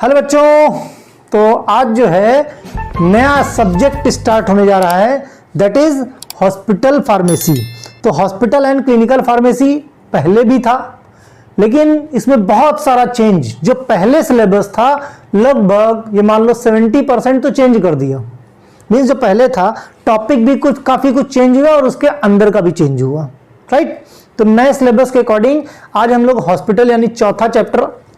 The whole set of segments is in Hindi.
हेलो बच्चों, तो आज जो है नया सब्जेक्ट स्टार्ट होने जा रहा है, दैट इज हॉस्पिटल फार्मेसी। तो हॉस्पिटल एंड क्लिनिकल फार्मेसी पहले भी था, लेकिन इसमें बहुत सारा चेंज। जो पहले सिलेबस था लगभग ये मान लो 70% तो चेंज कर दिया। मीन्स जो पहले था टॉपिक भी काफ़ी कुछ चेंज हुआ और उसके अंदर का भी चेंज हुआ, राइट। तो नए सिलेबस के अकॉर्डिंग आज हम लोग हॉस्पिटल यानी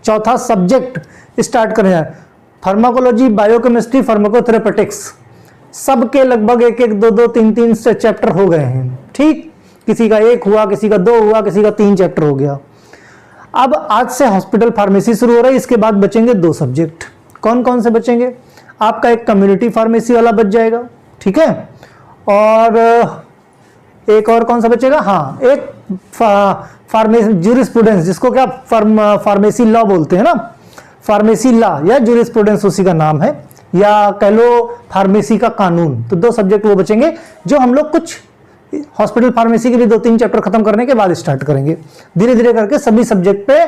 चौथा सब्जेक्ट स्टार्ट कर रहे हैं। फार्माकोलॉजी, बायोकेमिस्ट्री, फार्माकोथेरेपेटिक्स सबके लगभग एक दो तीन से चैप्टर हो गए हैं, ठीक। किसी का 1 हुआ, किसी का 2 हुआ, किसी का 3 चैप्टर हो गया। अब आज से हॉस्पिटल फार्मेसी शुरू हो रहा है। इसके बाद बचेंगे 2 सब्जेक्ट। कौन कौन से बचेंगे? आपका एक कम्युनिटी फार्मेसी वाला बच जाएगा, ठीक है, और एक और कौन सा बचेगा? हाँ, एक फार्मेसी ज्यूरिस्प्रूडेंस, जिसको क्या फार्मेसी लॉ बोलते हैं ना, फार्मेसी लॉ या ज्यूरिस्प्रूडेंस उसी का नाम है, या कह लो फार्मेसी का कानून। तो 2 सब्जेक्ट वो बचेंगे जो हम लोग कुछ हॉस्पिटल फार्मेसी के भी 2-3 चैप्टर खत्म करने के बाद स्टार्ट करेंगे। धीरे धीरे करके सभी सब्जेक्ट पे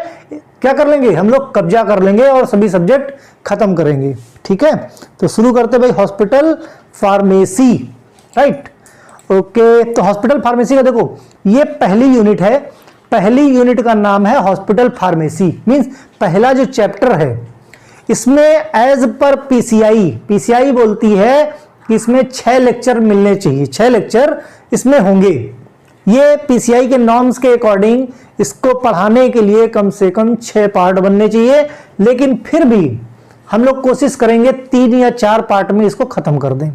क्या कर लेंगे हम लोग, कब्जा कर लेंगे और सभी सब्जेक्ट खत्म करेंगे, ठीक है। तो शुरू करते भाई हॉस्पिटल फार्मेसी, राइट। ओके, तो हॉस्पिटल फार्मेसी का देखो ये पहली यूनिट है। पहली यूनिट का नाम है हॉस्पिटल फार्मेसी। मींस पहला जो चैप्टर है इसमें एज पर पीसीआई बोलती है कि इसमें 6 लेक्चर मिलने चाहिए, 6 लेक्चर इसमें होंगे। ये पीसीआई के नॉर्म्स के अकॉर्डिंग इसको पढ़ाने के लिए कम से कम 6 पार्ट बनने चाहिए, लेकिन फिर भी हम लोग कोशिश करेंगे 3 या 4 पार्ट में इसको खत्म कर दें।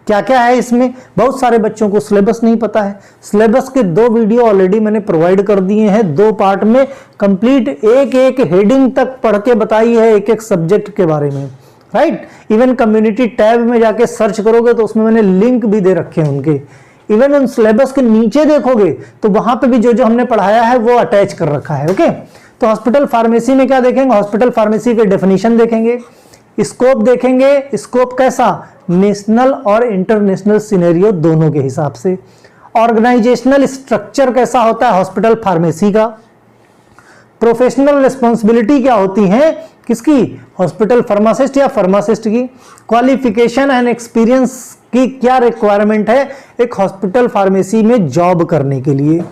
क्या क्या है इसमें? बहुत सारे बच्चों को सिलेबस नहीं पता है। सिलेबस के 2 वीडियो ऑलरेडी मैंने प्रोवाइड कर दिए हैं, 2 पार्ट में कंप्लीट एक हेडिंग तक पढ़ के बताई है एक सब्जेक्ट के बारे में, राइट। इवन कम्युनिटी टैब में जाके सर्च करोगे तो उसमें मैंने लिंक भी दे रखे हैं उनके। इवन उन सिलेबस के नीचे देखोगे तो वहां पे भी जो हमने पढ़ाया है वो अटैच कर रखा है, ओके। तो हॉस्पिटल फार्मेसी में क्या देखेंगे? हॉस्पिटल फार्मेसी के डेफिनेशन देखेंगे, स्कोप देखेंगे। स्कोप कैसा? नेशनल और इंटरनेशनल सिनेरियो दोनों के हिसाब से। ऑर्गेनाइजेशनल स्ट्रक्चर कैसा होता है हॉस्पिटल फार्मेसी का। प्रोफेशनल रिस्पॉन्सिबिलिटी क्या होती है किसकी? हॉस्पिटल फार्मासिस्ट या फार्मासिस्ट की। क्वालिफिकेशन एंड एक्सपीरियंस की क्या रिक्वायरमेंट है एक हॉस्पिटल फार्मेसी में जॉब करने के लिए।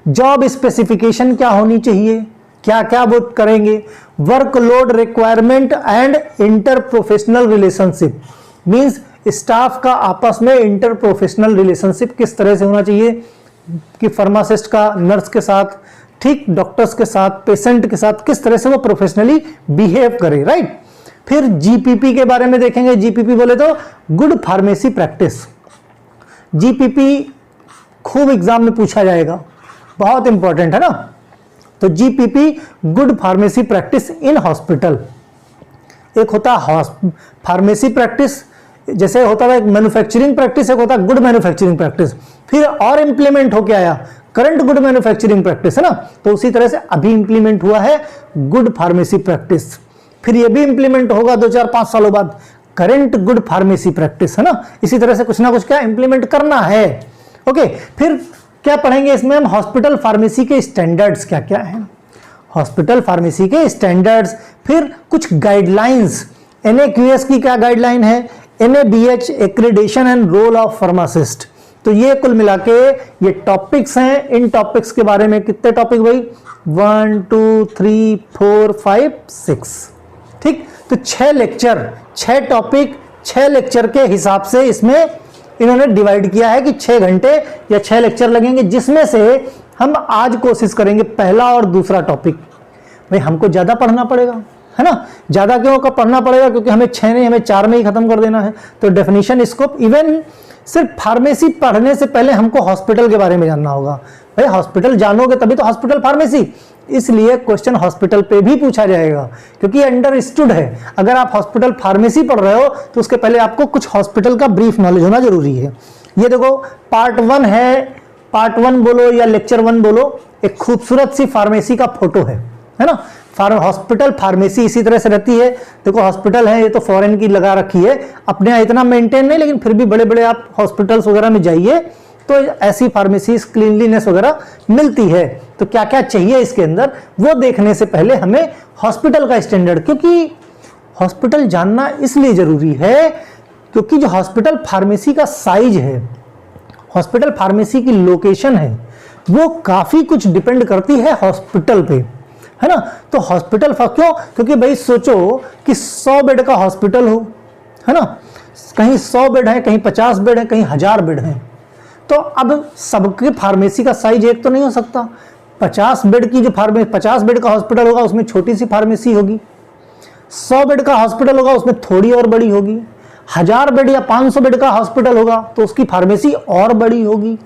जॉब स्पेसिफिकेशन क्या होनी चाहिए, क्या क्या वो करेंगे। Workload requirement and inter professional relationship, means staff का आपस में इंटर प्रोफेशनल रिलेशनशिप किस तरह से होना चाहिए कि फार्मासिस्ट का नर्स के साथ, ठीक, डॉक्टर्स के साथ, पेशेंट के साथ किस तरह से वो प्रोफेशनली बिहेव करे, राइट। फिर जीपीपी के बारे में देखेंगे। जीपीपी बोले तो गुड फार्मेसी प्रैक्टिस। जीपीपी खूब एग्जाम में पूछा जाएगा, बहुत इंपॉर्टेंट है ना। तो GPP good pharmacy practice in hospital. एक होता है फार्मेसी प्रैक्टिस, जैसे होता है मैन्युफैक्चरिंग प्रैक्टिस, एक होता है गुड मैन्युफैक्चरिंग प्रैक्टिस। फिर और इंप्लीमेंट होके आया करंट गुड मैन्युफैक्चरिंग प्रैक्टिस, है ना। तो उसी तरह से अभी इंप्लीमेंट हुआ है गुड फार्मेसी प्रैक्टिस। फिर ये भी इंप्लीमेंट होगा 2-4-5 सालों बाद करंट गुड फार्मेसी प्रैक्टिस, है ना। इसी तरह से कुछ ना कुछ क्या इंप्लीमेंट करना है, ओके। फिर क्या पढ़ेंगे इसमें हम? हॉस्पिटल फार्मेसी के स्टैंडर्ड्स क्या क्या हैं, हॉस्पिटल फार्मेसी के स्टैंडर्ड्स। फिर कुछ गाइडलाइंस, NAQS की क्या गाइडलाइन है, NABH accreditation and role of pharmacist. तो ये कुल मिला के ये टॉपिक्स हैं। इन टॉपिक्स के बारे में कितने टॉपिक भाई? 1 2 3 4 5 6, ठीक। तो 6 लेक्चर, 6 टॉपिक, 6 लेक्चर के हिसाब से इसमें इन्होंने डिवाइड किया है कि 6 घंटे या 6 लेक्चर लगेंगे, जिसमें से हम आज कोशिश करेंगे पहला और दूसरा टॉपिक। भाई हमको ज्यादा पढ़ना पड़ेगा, है ना। ज्यादा क्यों का पढ़ना पड़ेगा? क्योंकि हमें 6 नहीं, हमें 4 में ही खत्म कर देना है। तो डेफिनेशन, स्कोप, इवन सिर्फ फार्मेसी पढ़ने से पहले हमको हॉस्पिटल के बारे में जानना होगा। भाई हॉस्पिटल जानोगे तभी तो हॉस्पिटल फार्मेसी। इसलिए क्वेश्चन हॉस्पिटल पे भी पूछा जाएगा, क्योंकि अंडरस्टूड है। अगर आप हॉस्पिटल फार्मेसी पढ़ रहे हो तो उसके पहले आपको कुछ हॉस्पिटल का ब्रीफ नॉलेज होना जरूरी है। ये देखो पार्ट 1 है, पार्ट 1 बोलो या लेक्चर 1 बोलो, एक खूबसूरत सी फार्मेसी का फोटो है ना। हॉस्पिटल फार्मेसी इसी तरह से रहती है। देखो हॉस्पिटल है, ये तो फॉरेन की लगा रखी है, अपने यहाँ इतना मेंटेन नहीं, लेकिन फिर भी बड़े बड़े आप हॉस्पिटल्स वगैरह में जाइए तो ऐसी फार्मेसी क्लीनलीनेस वगैरह मिलती है। तो क्या क्या चाहिए इसके अंदर वो देखने से पहले हमें हॉस्पिटल का स्टैंडर्ड, क्योंकि हॉस्पिटल जानना इसलिए जरूरी है क्योंकि जो हॉस्पिटल फार्मेसी का साइज है, हॉस्पिटल फार्मेसी की लोकेशन है, वो काफी कुछ डिपेंड करती है हॉस्पिटल पे, है ना। तो हॉस्पिटल क्यों? क्योंकि भाई सोचो कि 100 बेड का हॉस्पिटल हो, है ना, कहीं 100 बेड है, कहीं 50 बेड है, कहीं 1000 बेड है, तो अब सबके फार्मेसी का साइज एक तो नहीं हो सकता। 50 बेड की जो 50 बेड का हॉस्पिटल होगा उसमें छोटी सी फार्मेसी होगी, 100 बेड का हॉस्पिटल होगा उसमें थोड़ी और बड़ी होगी, 1000 बेड या 500 बेड का हॉस्पिटल होगा तो उसकी फार्मेसी और बड़ी होगी,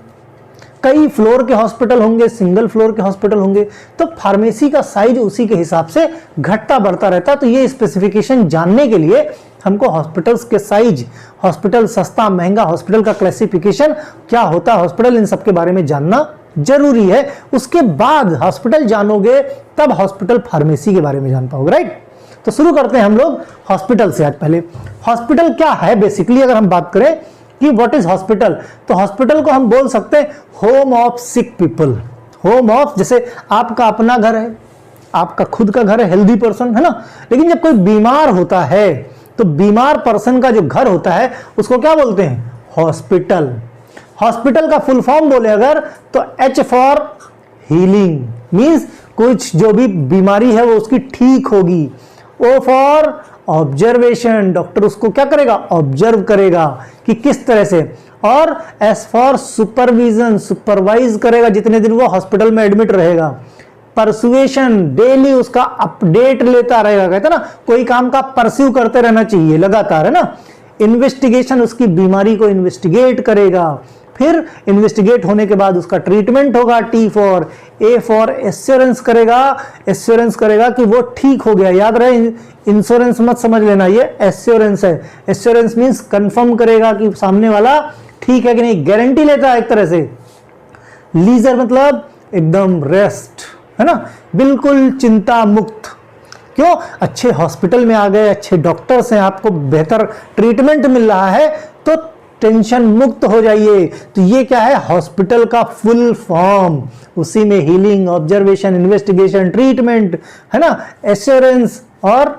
कई फ्लोर के हॉस्पिटल होंगे, सिंगल फ्लोर के हॉस्पिटल होंगे, तो फार्मेसी का साइज उसी के हिसाब से घटता बढ़ता रहता है। तो ये स्पेसिफिकेशन जानने के लिए हमको हॉस्पिटल्स के साइज, हॉस्पिटल सस्ता महंगा, हॉस्पिटल का क्लासिफिकेशन क्या होता है हॉस्पिटल, इन सब के बारे में जानना जरूरी है। उसके बाद हॉस्पिटल जानोगे तब हॉस्पिटल फार्मेसी के बारे में जान पाओगे, राइट। तो शुरू करते हैं हम लोग हॉस्पिटल से। आज पहले हॉस्पिटल क्या है बेसिकली अगर हम बात करें कि व्हाट इज हॉस्पिटल, तो हॉस्पिटल को हम बोल सकते हैं home of sick people. Home of, जैसे आपका अपना घर है, आपका खुद का घर है, हेल्दी पर्सन, है ना, लेकिन जब कोई बीमार होता है तो बीमार पर्सन का जो घर होता है उसको क्या बोलते हैं? हॉस्पिटल। हॉस्पिटल का फुल फॉर्म बोले अगर तो H फॉर हीलिंग, मींस कुछ जो भी बीमारी है वो उसकी ठीक होगी। O फॉर ऑब्जर्वेशन, डॉक्टर उसको क्या करेगा? ऑब्जर्व करेगा कि किस तरह से। और S फॉर सुपरविजन, सुपरवाइज करेगा जितने दिन वो हॉस्पिटल में एडमिट रहेगा। परसुएशन, डेली उसका अपडेट लेता रहेगा, कहते ना कोई काम का परस्यू करते रहना चाहिए लगातार, है ना। इन्वेस्टिगेशन, उसकी बीमारी को इन्वेस्टिगेट करेगा, फिर इन्वेस्टिगेट होने के बाद उसका ट्रीटमेंट होगा। T for, A for assurance करेगा, एश्योरेंस करेगा कि वो ठीक हो गया। याद रहे, इंश्योरेंस मत समझ लेना, ये एश्योरेंस है। एश्योरेंस मींस कंफर्म करेगा कि सामने वाला ठीक है कि नहीं, गारंटी लेता है एक तरह से। लीजर मतलब एकदम रेस्ट, है ना, बिल्कुल चिंता मुक्त। क्यों? अच्छे हॉस्पिटल में आ गए, अच्छे डॉक्टर्स हैं, आपको बेहतर ट्रीटमेंट मिल रहा है तो टेंशन मुक्त हो जाइए। तो ये क्या है? हॉस्पिटल का फुल फॉर्म। उसी में हीलिंग, ऑब्जर्वेशन, इन्वेस्टिगेशन, ट्रीटमेंट, है ना, एश्योरेंस और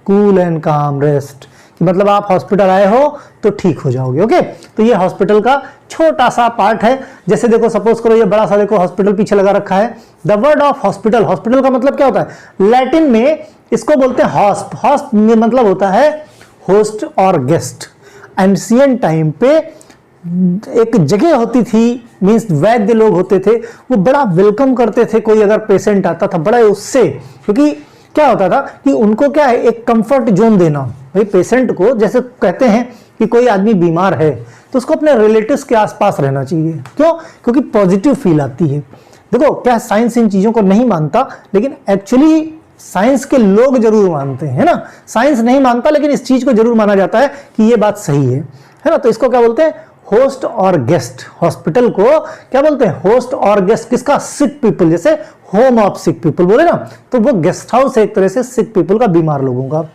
कूल एंड काम रेस्ट, कि मतलब आप हॉस्पिटल आए हो तो ठीक हो जाओगे। ओके, तो ये हॉस्पिटल का छोटा सा पार्ट है। जैसे देखो, सपोज करो ये बड़ा सा देखो हॉस्पिटल पीछे लगा रखा है। The word of hospital, hospital का मतलब क्या होता है? लैटिन में इसको बोलते हैं हॉस्प। हॉस्प में मतलब होता है होस्ट और गेस्ट। एंशिएंट टाइम पे एक जगह होती थी, मींस वैद्य लोग होते थे, वो बड़ा वेलकम करते थे कोई अगर पेशेंट आता था, बड़ा उससे, क्योंकि क्या होता था कि उनको क्या है, एक कंफर्ट जोन देना। भाई पेशेंट को, जैसे कहते हैं कि कोई आदमी बीमार है तो उसको अपने रिलेटिव्स के आसपास रहना चाहिए। क्यों? क्योंकि पॉजिटिव फील आती है। देखो, क्या साइंस इन चीजों को नहीं मानता, लेकिन एक्चुअली साइंस के लोग जरूर मानते हैं, है ना। साइंस नहीं मानता लेकिन इस चीज को जरूर माना जाता है कि ये बात सही है ना। तो इसको क्या बोलते हैं? होस्ट और गेस्ट। हॉस्पिटल को क्या बोलते हैं? होस्ट और गेस्ट। किसका? सिक पीपल। जैसे होम ऑफ सिक पीपल बोले ना, तो वो गेस्ट हाउस है एक तरह से सिक पीपल का, बीमार लोगों का।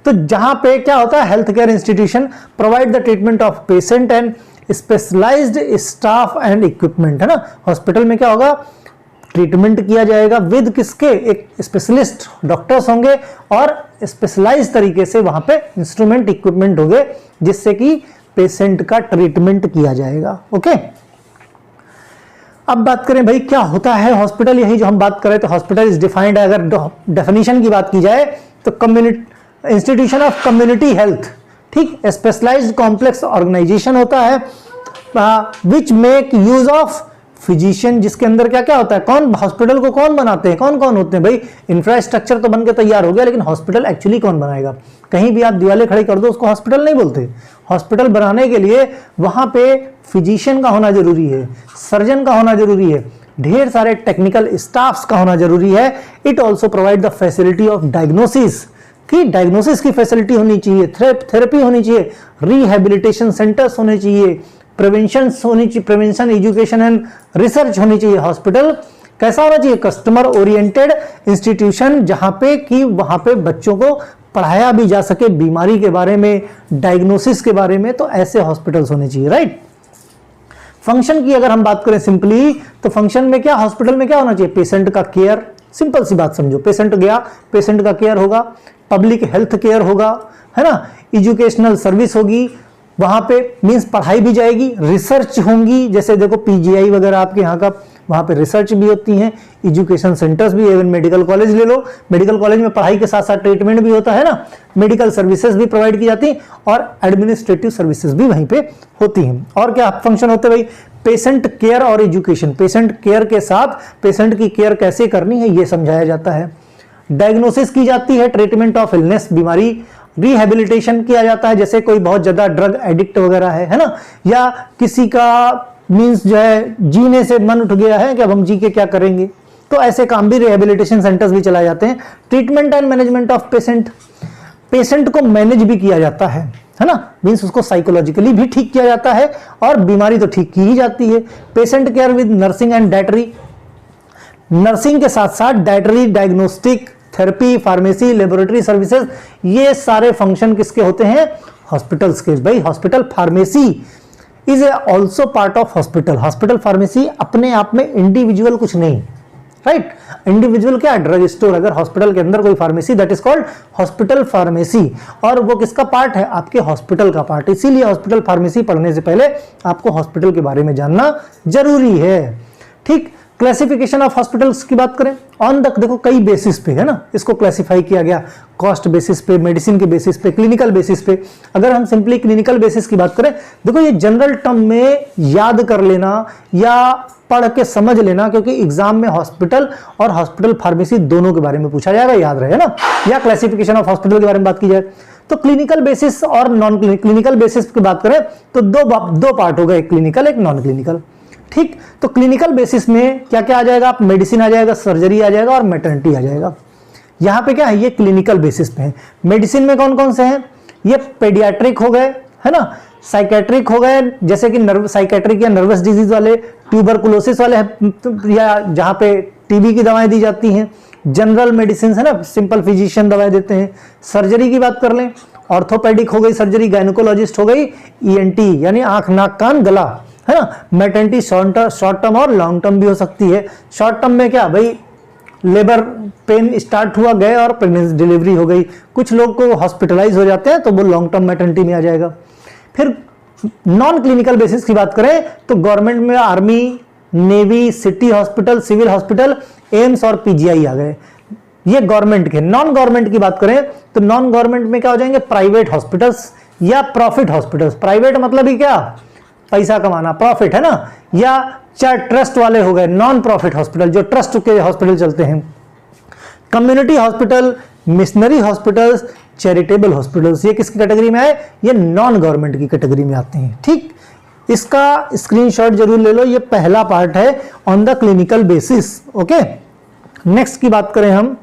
तो जहां पे क्या होता है? Health care institution provide the treatment of patient and specialised staff and equipment, है ना। हॉस्पिटल में क्या होगा? ट्रीटमेंट किया जाएगा विद किसके? एक स्पेशलिस्ट डॉक्टर्स होंगे और स्पेशलाइज तरीके से वहां पे इंस्ट्रूमेंट इक्विपमेंट होंगे जिससे कि पेशेंट का ट्रीटमेंट किया जाएगा। ओके, अब बात करें भाई क्या होता है हॉस्पिटल। यही जो हम बात करें तो हॉस्पिटल इज डिफाइंड, अगर डेफिनेशन की बात की जाए तो community institution of community health, ठीक, स्पेशलाइज्ड कॉम्प्लेक्स ऑर्गेनाइजेशन होता है which make use of physician, जिसके अंदर क्या क्या होता है? कौन हॉस्पिटल को कौन बनाते हैं? कौन कौन होते हैं भाई? इंफ्रास्ट्रक्चर तो बनके तैयार हो गया, लेकिन हॉस्पिटल एक्चुअली कौन बनाएगा? कहीं भी आप दीवारें खड़ी कर दो उसको हॉस्पिटल नहीं बोलते। हॉस्पिटल बनाने के लिए वहां पे फिजिशियन का होना जरूरी है, सर्जन का होना जरूरी है, ढेर सारे टेक्निकल स्टाफ्स का होना जरूरी है। It also provide the facility of diagnosis, कि डायग्नोसिस की फैसिलिटी होनी चाहिए, थेरेपी होनी चाहिए, रिहेबिलिटेशन सेंटर्स होने चाहिए, प्रिवेंशन होनी चाहिए, प्रिवेंशन, एजुकेशन एंड रिसर्च होनी चाहिए। हॉस्पिटल कैसा होना चाहिए? कस्टमर ओरिएंटेड इंस्टीट्यूशन, जहां पे कि वहां पे बच्चों को पढ़ाया भी जा सके बीमारी के बारे में, डायग्नोसिस के बारे में, तो ऐसे हॉस्पिटल्स होने चाहिए, राइट। फंक्शन की अगर हम बात करें सिंपली, तो फंक्शन में क्या, हॉस्पिटल में क्या होना चाहिए? पेशेंट का केयर, सिंपल सी बात समझो, पेशेंट गया, पेशेंट का केयर होगा, पब्लिक हेल्थ केयर होगा, है ना, एजुकेशनल सर्विस होगी, वहां पे मींस पढ़ाई भी जाएगी, रिसर्च होंगी, जैसे देखो पीजीआई वगैरह आपके यहाँ का, वहां पे रिसर्च भी होती हैं, एजुकेशन सेंटर्स भी, इवन मेडिकल कॉलेज ले लो, मेडिकल कॉलेज में पढ़ाई के साथ साथ ट्रीटमेंट भी होता है ना, मेडिकल सर्विसेज भी प्रोवाइड की जाती हैं और एडमिनिस्ट्रेटिव सर्विसेज भी वहीं पे होती हैं। और क्या फंक्शन होते हैं भाई, पेशेंट केयर और एजुकेशन, पेशेंट केयर के साथ पेशेंट की केयर कैसे करनी है ये समझाया जाता है, डायग्नोसिस की जाती है, ट्रीटमेंट ऑफ इलनेस, बीमारी, रिहेबिलिटेशन किया जाता है, जैसे कोई बहुत ज्यादा ड्रग एडिक्ट वगैरह है ना, या किसी का मींस जो है जीने से मन उठ गया है कि अब हम जी के क्या करेंगे, तो ऐसे काम भी रिहेबिलिटेशन सेंटर्स भी चलाए जाते हैं। Treatment and management of patient, patient को मैनेज भी किया जाता है ना, मींस उसको साइकोलॉजिकली भी ठीक किया जाता है और बीमारी तो ठीक की ही जाती है। Patient care with nursing and dietary, nursing के साथ साथ dietary, diagnostic, therapy, pharmacy, laboratory services, ये सारे फंक्शन किसके होते हैं, हॉस्पिटल्स के। भाई hospital pharmacy is also part of hospital, hospital pharmacy अपने आप में इंडिविजुअल कुछ नहीं, राइट, इंडिविजुअल क्या, ड्रग स्टोर, अगर हॉस्पिटल के अंदर कोई pharmacy, that is called hospital pharmacy, और वो किसका पार्ट है, आपके हॉस्पिटल का पार्ट। इसीलिए हॉस्पिटल फार्मेसी पढ़ने से पहले आपको हॉस्पिटल के बारे में जानना जरूरी है। ठीक, क्लासिफिकेशन ऑफ हॉस्पिटल्स की बात करें, ऑन द, देखो कई बेसिस पे है ना, इसको क्लासिफाई किया गया, कॉस्ट बेसिस पे, मेडिसिन के बेसिस पे, क्लिनिकल बेसिस पे। अगर हम सिंपली क्लिनिकल बेसिस की बात करें, देखो ये जनरल टर्म में याद कर लेना या पढ़ के समझ लेना, क्योंकि एग्जाम में हॉस्पिटल और हॉस्पिटल फार्मेसी दोनों के बारे में पूछा जाएगा, याद रहे ना, या क्लासिफिकेशन ऑफ हॉस्पिटल के बारे में बात की जाए तो क्लिनिकल बेसिस और नॉन क्लिनिकल बेसिस की बात करें तो दो पार्ट हो गए, एक क्लिनिकल एक नॉन क्लिनिकल। ठीक, तो क्लिनिकल बेसिस में क्या क्या आ जाएगा, आप मेडिसिन आ जाएगा, सर्जरी आ जाएगा और मैटरनिटी आ जाएगा। यहां पे क्या है, ये क्लिनिकल बेसिस पे है। मेडिसिन में कौन कौन से हैं, ये पेडियाट्रिक हो गए, है ना, साइकेट्रिक हो गए, जैसे कि नर्व साइकेट्रिक या नर्वस डिजीज वाले, ट्यूबरकुलोसिस वाले, या जहां पे टीबी की दवाएं दी जाती हैं, जनरल मेडिसिन है ना, सिंपल फिजिशियन दवाएं देते हैं। सर्जरी की बात कर लें, ऑर्थोपेडिक हो गई सर्जरी, गायनोकोलॉजिस्ट हो गई, ईएनटी यानी आंख नाक कान गला, है ना। मैटरनिटी शॉर्ट टर्म और लॉन्ग टर्म भी हो सकती है। शॉर्ट टर्म में क्या भाई, लेबर पेन स्टार्ट हुआ, गए और प्रेगनेंसी डिलीवरी हो गई, कुछ लोग को हॉस्पिटलाइज हो जाते हैं तो वो लॉन्ग टर्म मैटरनिटी में आ जाएगा। फिर नॉन क्लिनिकल बेसिस की बात करें तो गवर्नमेंट में army, navy, city hospital, civil hospital, AIIMS और पीजीआई आ गए, ये गवर्नमेंट के। नॉन गवर्नमेंट की बात करें तो नॉन गवर्नमेंट में क्या हो जाएंगे, प्राइवेट हॉस्पिटल्स या प्रॉफिट हॉस्पिटल्स। प्राइवेट मतलब ही क्या, पैसा कमाना, प्रॉफिट है ना, या चाहे ट्रस्ट वाले हो गए, नॉन प्रॉफिट हॉस्पिटल जो ट्रस्ट के हॉस्पिटल चलते हैं। Community hospital, missionary hospitals, charitable hospitals, ये किसकी कैटेगरी में आए, ये नॉन गवर्नमेंट की कैटेगरी में आते हैं। ठीक, इसका स्क्रीनशॉट जरूर ले लो, ये पहला पार्ट है on the clinical basis. Okay, next की बात करें हम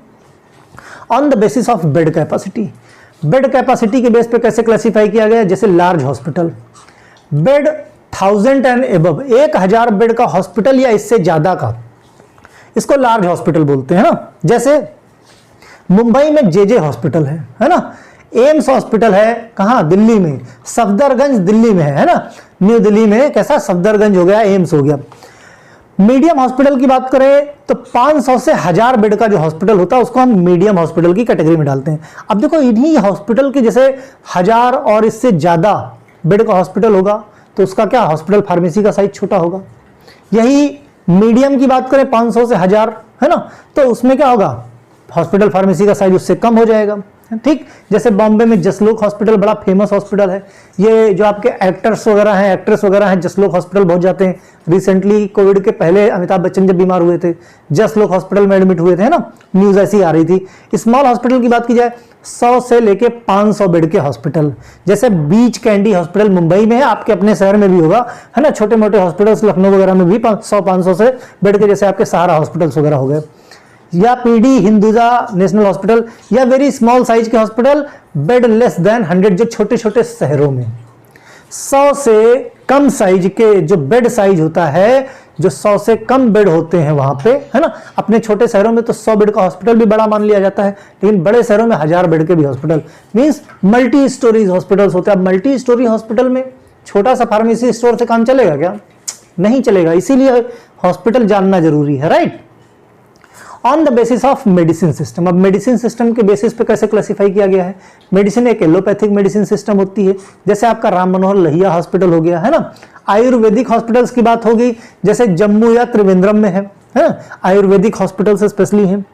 on the basis of bed capacity. Bed capacity के बेस पे कैसे क्लासिफाई किया गया, जैसे large hospital, bed 1000 and above, 1000 bed का हॉस्पिटल या इससे ज्यादा का, इसको लार्ज हॉस्पिटल बोलते हैं ना। जैसे मुंबई में जेजे हॉस्पिटल है ना, एम्स हॉस्पिटल है कहां, दिल्ली में, सफदरगंज दिल्ली में है ना, न्यू दिल्ली में कैसा सफदरगंज हो गया, एम्स हो गया। मीडियम हॉस्पिटल की बात करें तो 500 से 1000 बेड का जो हॉस्पिटल होता है उसको हम मीडियम हॉस्पिटल की कैटेगरी में डालते हैं। अब देखो इन्हीं हॉस्पिटल के जैसे 1000 और इससे ज्यादा बेड का हॉस्पिटल होगा तो उसका क्या, हॉस्पिटल फार्मेसी का साइज छोटा होगा। यही मीडियम की बात करें 500 से 1000 है ना, तो उसमें क्या होगा, हॉस्पिटल फार्मेसी का साइज उससे कम हो जाएगा। ठीक, जैसे बॉम्बे में जसलोक हॉस्पिटल बड़ा फेमस हॉस्पिटल है, ये जो आपके एक्टर्स वगैरह हैं, एक्ट्रेस वगैरह हैं, जसलोक हॉस्पिटल बहुत जाते हैं। रिसेंटली कोविड के पहले अमिताभ बच्चन जब बीमार हुए थे जसलोक हॉस्पिटल में एडमिट हुए थे, है ना, न्यूज ऐसी आ रही थी। स्मॉल हॉस्पिटल की बात की जाए 100 से लेके 500 बेड के हॉस्पिटल, जैसे बीच कैंडी हॉस्पिटल मुंबई में है, आपके अपने शहर में भी होगा, है ना। छोटे मोटे हॉस्पिटल्स लखनऊ वगैरह में भी 100-500 से बेड के, जैसे आपके सहारा हॉस्पिटल्स वगैरह हो गए, या पीडी हिंदुजा नेशनल हॉस्पिटल, या वेरी स्मॉल साइज के हॉस्पिटल, बेड लेस देन 100, जो छोटे छोटे शहरों में 100 से कम साइज के जो बेड साइज होता है, जो 100 से कम बेड होते हैं वहां पे, है ना। अपने छोटे शहरों में तो 100 बेड का हॉस्पिटल भी बड़ा मान लिया जाता है, लेकिन बड़े शहरों में 1000 बेड के भी hospital, means multi storeys hospitals होते हैं। अब मल्टी स्टोरी हॉस्पिटल में छोटा सा फार्मेसी स्टोर से काम चलेगा क्या, नहीं चलेगा, इसीलिए हॉस्पिटल जानना जरूरी है, right. On the basis of medicine system. अब मेडिसिन सिस्टम के बेसिस पे कैसे क्लासिफाई किया गया है? मेडिसिन एक एलोपैथिक मेडिसिन सिस्टम होती है, जैसे आपका राम मनोहर लोहिया हॉस्पिटल हो गया है ना। आयुर्वेदिक हॉस्पिटल्स की बात होगी, जैसे जम्मू या त्रिवेंद्रम में है ना, आयुर्वेदिक हॉस्पिटल्स स्पेशली हैं।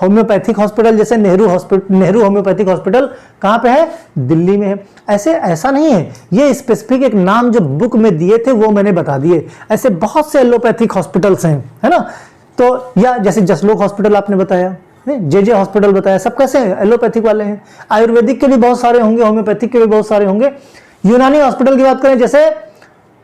होम्योपैथिक हॉस्पिटल जैसे नेहरू होम्योपैथिक हॉस्पिटल कहाँ पे है? दिल्ली में है। ऐसा नहीं है, ये स्पेसिफिक एक नाम जो बुक में दिए थे वो मैंने बता दिए। ऐसे बहुत से एलोपैथिक हॉस्पिटल्स हैं, है ना। तो या जैसे जसलोक हॉस्पिटल आपने बताया, जे हॉस्पिटल बताया, सब कैसे हैं? एलोपैथिक वाले हैं। आयुर्वेदिक के भी बहुत सारे होंगे, होम्योपैथिक के भी बहुत सारे होंगे। यूनानी हॉस्पिटल की बात करें, जैसे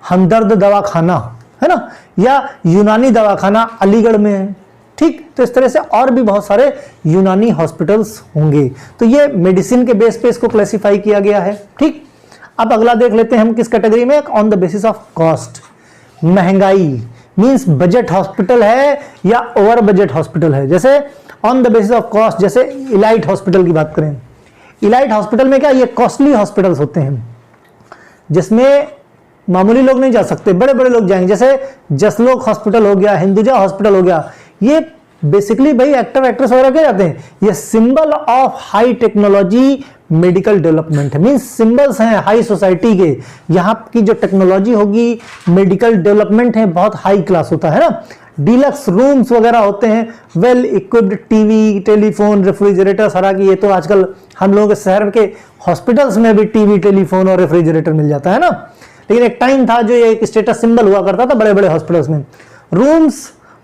हमदर्द दवाखाना है ना, या यूनानी दवाखाना अलीगढ़ में है, ठीक। तो इस तरह से और भी बहुत सारे यूनानी हॉस्पिटल्स होंगे। तो ये मेडिसिन के बेस पे इसको क्लासिफाई किया गया है, ठीक। अब अगला देख लेते हैं हम किस कैटेगरी में, on the basis of cost. महंगाई मींस बजट हॉस्पिटल है या ओवर बजट हॉस्पिटल है। जैसे on the basis of cost, जैसे इलाइट हॉस्पिटल की बात करें, इलाइट हॉस्पिटल में क्या, ये कॉस्टली हॉस्पिटल्स होते हैं जिसमें मामूली लोग नहीं जा सकते, बड़े बड़े लोग जाएंगे। जैसे जसलोक हॉस्पिटल हो गया, हिंदुजा हॉस्पिटल हो गया, ये बेसिकली भाई एक्टर एक्ट्रेस वगैरह क्या जाते हैं। ये symbol of high technology medical development है, मींस सिंबल्स हैं हाई सोसाइटी के। यहाँ की जो टेक्नोलॉजी होगी, मेडिकल डेवलपमेंट है, बहुत हाई क्लास होता है ना। डीलक्स रूम्स वगैरह होते हैं, well equipped TV, telephone, refrigerator, सारा की। ये तो आजकल हम लोगों के शहर के हॉस्पिटल्स में भी टीवी, टेलीफोन और रेफ्रिजरेटर मिल जाता है ना। लेकिन एक टाइम था जो ये एक स्टेटस सिंबल हुआ करता था बड़े बड़े हॉस्पिटल्स में।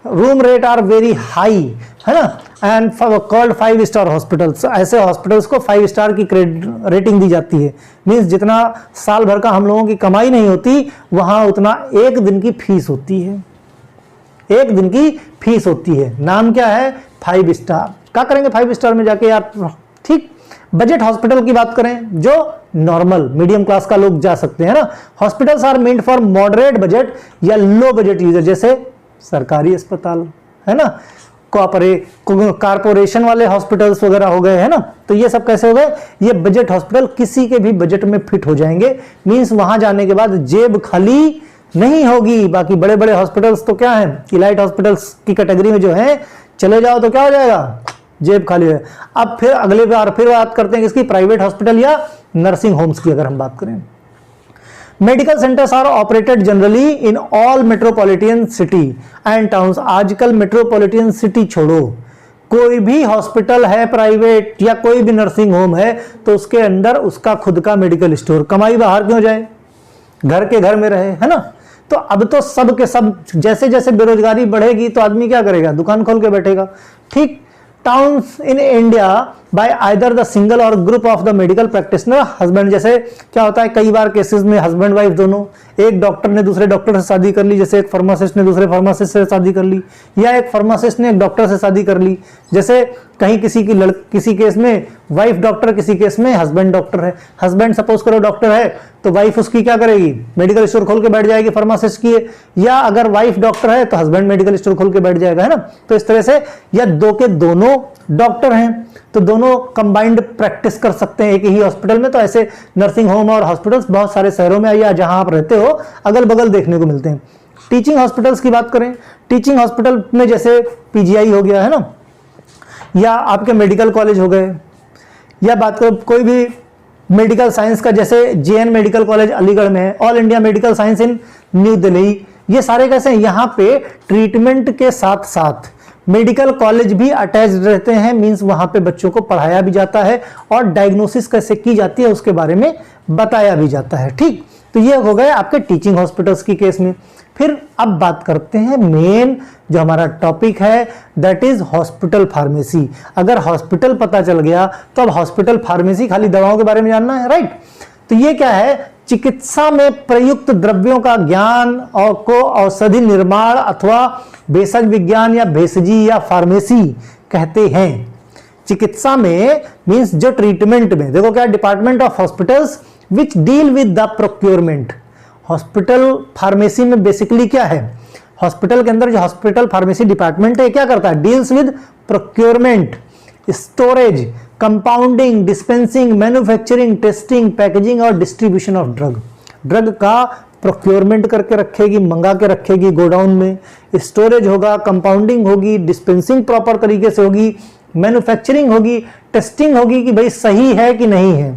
Room rate are very high, है ना, एंड कॉल्ड 5 स्टार हॉस्पिटल्स। ऐसे हॉस्पिटल्स को 5 स्टार की रेटिंग दी जाती है। मींस जितना साल भर का हम लोगों की कमाई नहीं होती, वहां उतना एक दिन की फीस होती है, एक दिन की फीस होती है। नाम क्या है? 5 स्टार। क्या करेंगे 5 स्टार में जाके यार, ठीक। बजट हॉस्पिटल की बात करें, जो नॉर्मल मीडियम क्लास का लोग जा सकते हैं ना। Hospitals are meant for moderate budget या लो बजट यूजर, जैसे सरकारी अस्पताल है ना, कारपोरेशन वाले हॉस्पिटल्स वगैरह हो गए, है ना। तो ये सब कैसे हो गए? ये बजट हॉस्पिटल किसी के भी बजट में फिट हो जाएंगे। मींस वहां जाने के बाद जेब खाली नहीं होगी। बाकी बड़े बड़े हॉस्पिटल्स तो क्या है, इलाइट हॉस्पिटल्स की कैटेगरी में जो है, चले जाओ तो क्या हो जाएगा, जेब खाली है। अब फिर अगले बार फिर बात करते हैं किसकी, प्राइवेट हॉस्पिटल या नर्सिंग होम्स की अगर हम बात करें। Medical centres are operated generally in all metropolitan city and towns. आजकल मेट्रोपॉलिटन सिटी छोड़ो, कोई भी हॉस्पिटल है प्राइवेट या कोई भी नर्सिंग होम है तो उसके अंदर उसका खुद का मेडिकल स्टोर। कमाई बाहर क्यों जाए, घर के घर में रहे, है ना। तो अब तो सब के सब, जैसे जैसे बेरोजगारी बढ़ेगी तो आदमी क्या करेगा, दुकान खोल के बैठेगा, ठीक। Towns in India by either the single or group of the medical practitioner husband. जैसे क्या होता है कई बार केसेस में हस्बैंड वाइफ दोनों, एक डॉक्टर ने दूसरे डॉक्टर से शादी कर ली, जैसे एक फार्मासिस्ट ने दूसरे फार्मासिस्ट से शादी कर ली, या एक फार्मासिस्ट ने एक डॉक्टर से शादी कर ली। जैसे कहीं किसी केस में वाइफ डॉक्टर, किसी केस में हस्बैंड डॉक्टर है। हस्बैंड सपोज करो डॉक्टर है तो वाइफ उसकी क्या करेगी, मेडिकल स्टोर खोल के बैठ जाएगी फार्मासिस्ट की, या अगर वाइफ डॉक्टर है तो हस्बैंड मेडिकल स्टोर खोल के बैठ जाएगा, है ना। तो इस तरह से, या दो के दोनों डॉक्टर हैं तो दोनों कंबाइंड प्रैक्टिस कर सकते हैं एक ही हॉस्पिटल में। तो ऐसे नर्सिंग होम और हॉस्पिटल्स बहुत सारे शहरों में या जहां आप रहते हो अगल बगल देखने को मिलते हैं। टीचिंग हॉस्पिटल्स की बात करें, टीचिंग हॉस्पिटल में जैसे पीजीआई हो गया, है ना, या आपके मेडिकल कॉलेज हो गए, या बात करो कोई भी मेडिकल साइंस का, जैसे जेएन मेडिकल कॉलेज अलीगढ़ में है, ऑल इंडिया मेडिकल साइंस इन न्यू दिल्ली। ये सारे कैसे हैं, यहाँ पे ट्रीटमेंट के साथ साथ मेडिकल कॉलेज भी अटैच रहते हैं। मींस वहां पे बच्चों को पढ़ाया भी जाता है और डायग्नोसिस कैसे की जाती है उसके बारे में बताया भी जाता है, ठीक। तो ये हो गए आपके टीचिंग हॉस्पिटल्स की केस में। फिर अब बात करते हैं मेन जो हमारा टॉपिक है, दैट इज हॉस्पिटल फार्मेसी। अगर हॉस्पिटल पता चल गया तो अब हॉस्पिटल फार्मेसी खाली दवाओं के बारे में जानना है, राइट। तो ये क्या है, चिकित्सा में प्रयुक्त द्रव्यों का ज्ञान और को औषधि निर्माण अथवा भेषज विज्ञान या भेषजी या फार्मेसी कहते हैं। चिकित्सा में मींस जो ट्रीटमेंट में, देखो क्या, department of hospitals which deal with the procurement. Hospital pharmacy में बेसिकली क्या है, हॉस्पिटल के अंदर जो हॉस्पिटल फार्मेसी डिपार्टमेंट है क्या करता है, deals with procurement, storage, compounding, dispensing, manufacturing, testing, packaging और डिस्ट्रीब्यूशन ऑफ ड्रग। ड्रग का प्रोक्योरमेंट करके रखेगी, मंगा के रखेगी गोडाउन में, स्टोरेज होगा, कंपाउंडिंग होगी, डिस्पेंसिंग प्रॉपर तरीके से होगी, मैन्युफैक्चरिंग होगी, टेस्टिंग होगी कि भाई सही है कि नहीं है,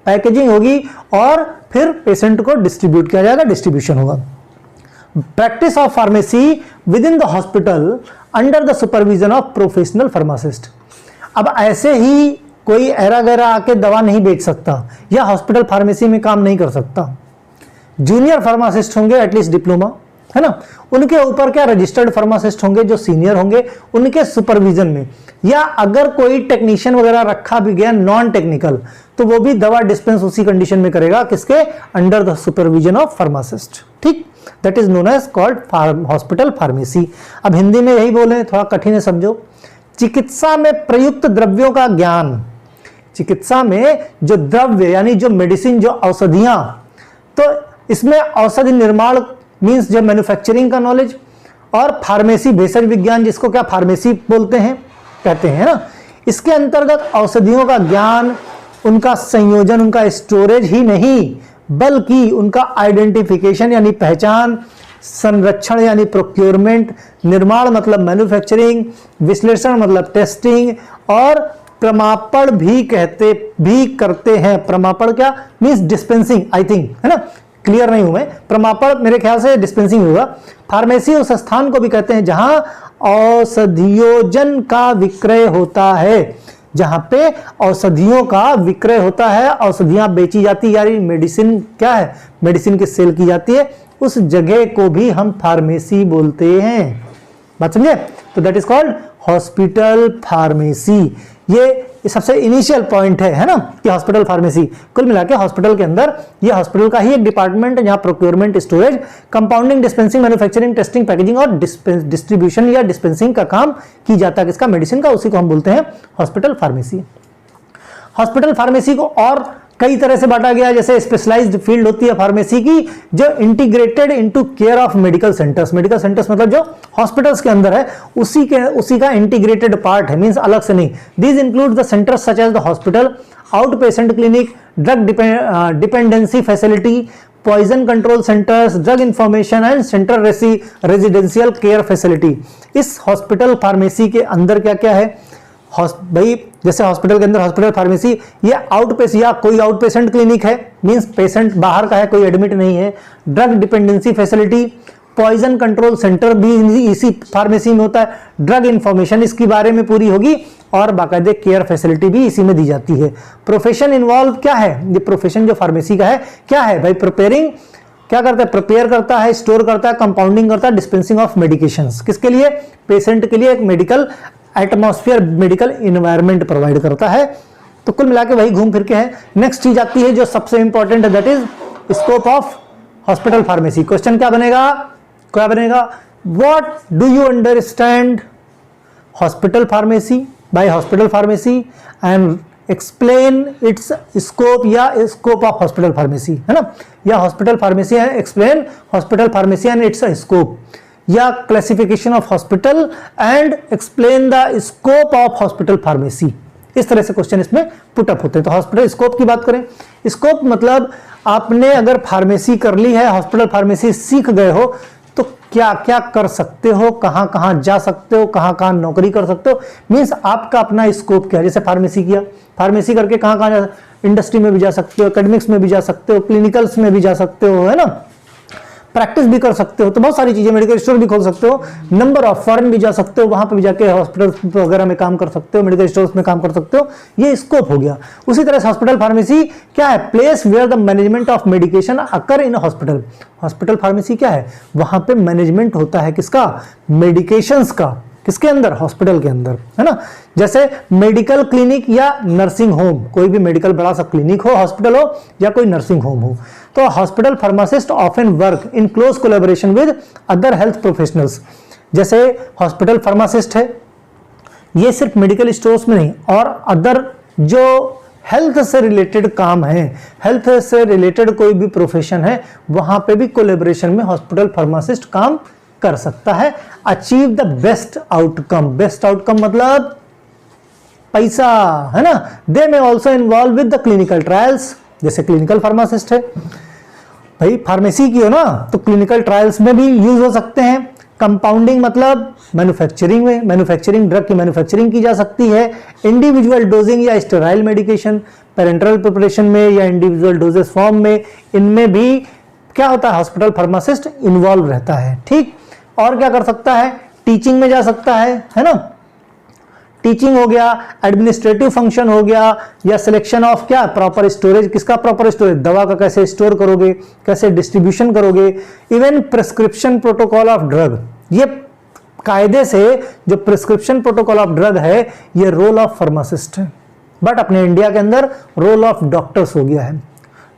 पैकेजिंग होगी और फिर पेशेंट को डिस्ट्रीब्यूट किया जाएगा, डिस्ट्रीब्यूशन होगा। Practice of pharmacy with in the hospital under the supervision of professional pharmacist. अब ऐसे ही कोई ऐरा गैरा आके दवा नहीं बेच सकता या हॉस्पिटल फार्मेसी में काम नहीं कर सकता। जूनियर फार्मासिस्ट होंगे एटलीस्ट डिप्लोमा, है ना, उनके ऊपर क्या रजिस्टर्ड फार्मासिस्ट होंगे जो सीनियर होंगे, उनके सुपरविजन में, या अगर कोई टेक्नीशियन वगैरह रखा भी गया नॉन टेक्निकल तो वो भी दवा डिस्पेंस उसी कंडीशन में करेगा, किसके, under the supervision of pharmacist. ठीक, that is known as called hospital pharmacy. अब हिंदी में यही बोले, थोड़ा कठिन है समझो। चिकित्सा में प्रयुक्त द्रव्यों का ज्ञान, चिकित्सा में जो द्रव्य यानी जो मेडिसिन, जो औषधियां, तो इसमें औषधि निर्माण मीन्स जो मैन्युफैक्चरिंग का नॉलेज, और फार्मेसी भेषज विज्ञान जिसको क्या फार्मेसी बोलते हैं, कहते हैं ना, इसके अंतर्गत औषधियों का ज्ञान, उनका संयोजन, उनका स्टोरेज ही नहीं बल्कि उनका आइडेंटिफिकेशन यानी पहचान, संरक्षण यानी प्रोक्योरमेंट, निर्माण मतलब मैन्युफैक्चरिंग, विश्लेषण मतलब टेस्टिंग, और प्रमापण भी करते हैं। प्रमापण क्या मीन्स डिस्पेंसिंग, आई थिंक, है ना, क्लियर नहीं हूं मैं, प्रमापण मेरे ख्याल से डिस्पेंसिंग होगा। फार्मेसी उस स्थान को भी कहते हैं जहां औषधियोजन का विक्रय होता है, जहां पे औषधियों का विक्रय होता है, औषधियां बेची जाती, यानी मेडिसिन क्या है, मेडिसिन की सेल की जाती है, उस जगह को भी हम फार्मेसी बोलते हैं। बात समझे? तो that is called hospital pharmacy. ये सबसे इनिशियल पॉइंट है ना, कि हॉस्पिटल फार्मेसी। कुल मिला के हॉस्पिटल के अंदर ये हॉस्पिटल का ही एक डिपार्टमेंट है जहां procurement, storage, compounding, dispensing, manufacturing, testing, packaging और डिस्ट्रीब्यूशन या डिस्पेंसिंग का काम की जाता है, किसका, मेडिसिन का, उसी को हम बोलते हैं हॉस्पिटल फार्मेसी। हॉस्पिटल फार्मेसी को और कई तरह से बांटा गया है, जैसे स्पेशलाइज्ड फील्ड होती है फार्मेसी की जो integrated into care of medical centres. Medical centres मतलब जो हॉस्पिटल्स के अंदर है उसी का इंटीग्रेटेड पार्ट है, मींस अलग से नहीं। These include the centres such as the hospital, out patient clinic, drug dependency facility, poison control centres, drug information and central residential care facility. इस हॉस्पिटल फार्मेसी के अंदर क्या क्या है भाई, जैसे हॉस्पिटल के अंदर हॉस्पिटल फार्मेसी, ये आउट पेशेंट या कोई आउट पेशेंट क्लिनिक है, मींस पेशेंट बाहर का है, कोई एडमिट नहीं है। Drug dependency facility, poison control centre भी इसी फार्मेसी में होता है। ड्रग इंफॉर्मेशन इसके बारे में पूरी होगी और बाकायदे केयर फैसिलिटी भी इसी में दी जाती है। प्रोफेशन इन्वॉल्व क्या है, ये प्रोफेशन जो फार्मेसी का है क्या है भाई, प्रिपेयरिंग क्या करता है, प्रिपेयर करता है, स्टोर करता है, कंपाउंडिंग करता है, डिस्पेंसिंग ऑफ मेडिकेशंस, किसके लिए, पेशेंट के लिए एक medical atmosphere, medical environment provide करता है। तो कुल मिला के वही घूम फिर के है। नेक्स्ट चीज आती है जो सबसे इंपॉर्टेंट है, that is scope of hospital pharmacy. Question क्या बनेगा, what do you understand hospital pharmacy by hospital pharmacy and explain its scope या स्कोप ऑफ हॉस्पिटल फार्मेसी, है ना, या हॉस्पिटल फार्मेसी है, explain hospital pharmacy and its scope, या classification of hospital and explain the scope of hospital pharmacy. इस तरह से क्वेश्चन इसमें पुटअप होते हैं। तो हॉस्पिटल स्कोप की बात करें, स्कोप मतलब आपने अगर फार्मेसी कर ली है, हॉस्पिटल फार्मेसी सीख गए हो, तो क्या क्या कर सकते हो, कहां कहां जा सकते हो, कहां कहां नौकरी कर सकते हो, मींस आपका अपना स्कोप क्या है। जैसे फार्मेसी किया, फार्मेसी करके कहां कहां जा, इंडस्ट्री में भी जा सकते हो, एकेडमिक्स में भी जा सकते हो, क्लिनिकल्स में भी जा सकते हो, है ना, प्रैक्टिस भी कर सकते हो, तो बहुत सारी चीजें, मेडिकल स्टोर भी खोल सकते हो, नंबर ऑफ फॉरेन भी जा सकते हो, वहां पे भी जाके हॉस्पिटल वगैरह में काम कर सकते हो, मेडिकल स्टोर्स में काम कर सकते हो, ये स्कोप हो गया। उसी तरह से हॉस्पिटल फार्मेसी क्या है, place where the management of medication occur in hospital. Hospital pharmacy क्या है, वहां पे मैनेजमेंट होता है किसका, मेडिकेशंस का, किसके अंदर, हॉस्पिटल के अंदर, है ना। जैसे मेडिकल क्लिनिक या नर्सिंग होम, कोई भी मेडिकल बड़ा सा क्लिनिक हो, हॉस्पिटल हो या कोई नर्सिंग होम हो, तो hospital pharmacist often work in close collaboration with other health professionals. जैसे हॉस्पिटल फार्मासिस्ट है, ये सिर्फ मेडिकल स्टोर्स में नहीं और अदर जो हेल्थ से रिलेटेड काम है, हेल्थ से रिलेटेड कोई भी प्रोफेशन है, वहां पे भी कोलैबोरेशन में हॉस्पिटल फार्मासिस्ट काम कर सकता है। Achieve the best outcome, best outcome मतलब पैसा, है ना। दे में also involve with the clinical trials, जैसे क्लिनिकल फार्मासिस्ट है। भाई फार्मेसी की हो ना तो क्लिनिकल ट्रायल्स में भी यूज हो सकते हैं। कंपाउंडिंग मतलब मैन्युफैक्चरिंग में, मैन्युफैक्चरिंग ड्रग की मैन्युफैक्चरिंग की जा सकती है। इंडिविजुअल डोजिंग या स्टेराइल मेडिकेशन पेरेंटल प्रिपरेशन में या इंडिविजुअल डोजेस फॉर्म में, इनमें भी क्या होता है, हॉस्पिटल फार्मासिस्ट इन्वॉल्व रहता है। ठीक, और क्या कर सकता है, टीचिंग में जा सकता है ना, टीचिंग हो गया, एडमिनिस्ट्रेटिव फंक्शन हो गया, या सिलेक्शन ऑफ क्या प्रॉपर स्टोरेज, किसका प्रॉपर स्टोरेज, दवा का कैसे स्टोर करोगे, कैसे डिस्ट्रीब्यूशन करोगे, even prescription protocol of drug, ये कायदे से जो प्रिस्क्रिप्शन प्रोटोकॉल ऑफ ड्रग है ये रोल ऑफ फार्मासिस्ट है। बट अपने इंडिया के अंदर रोल ऑफ डॉक्टर्स हो गया है।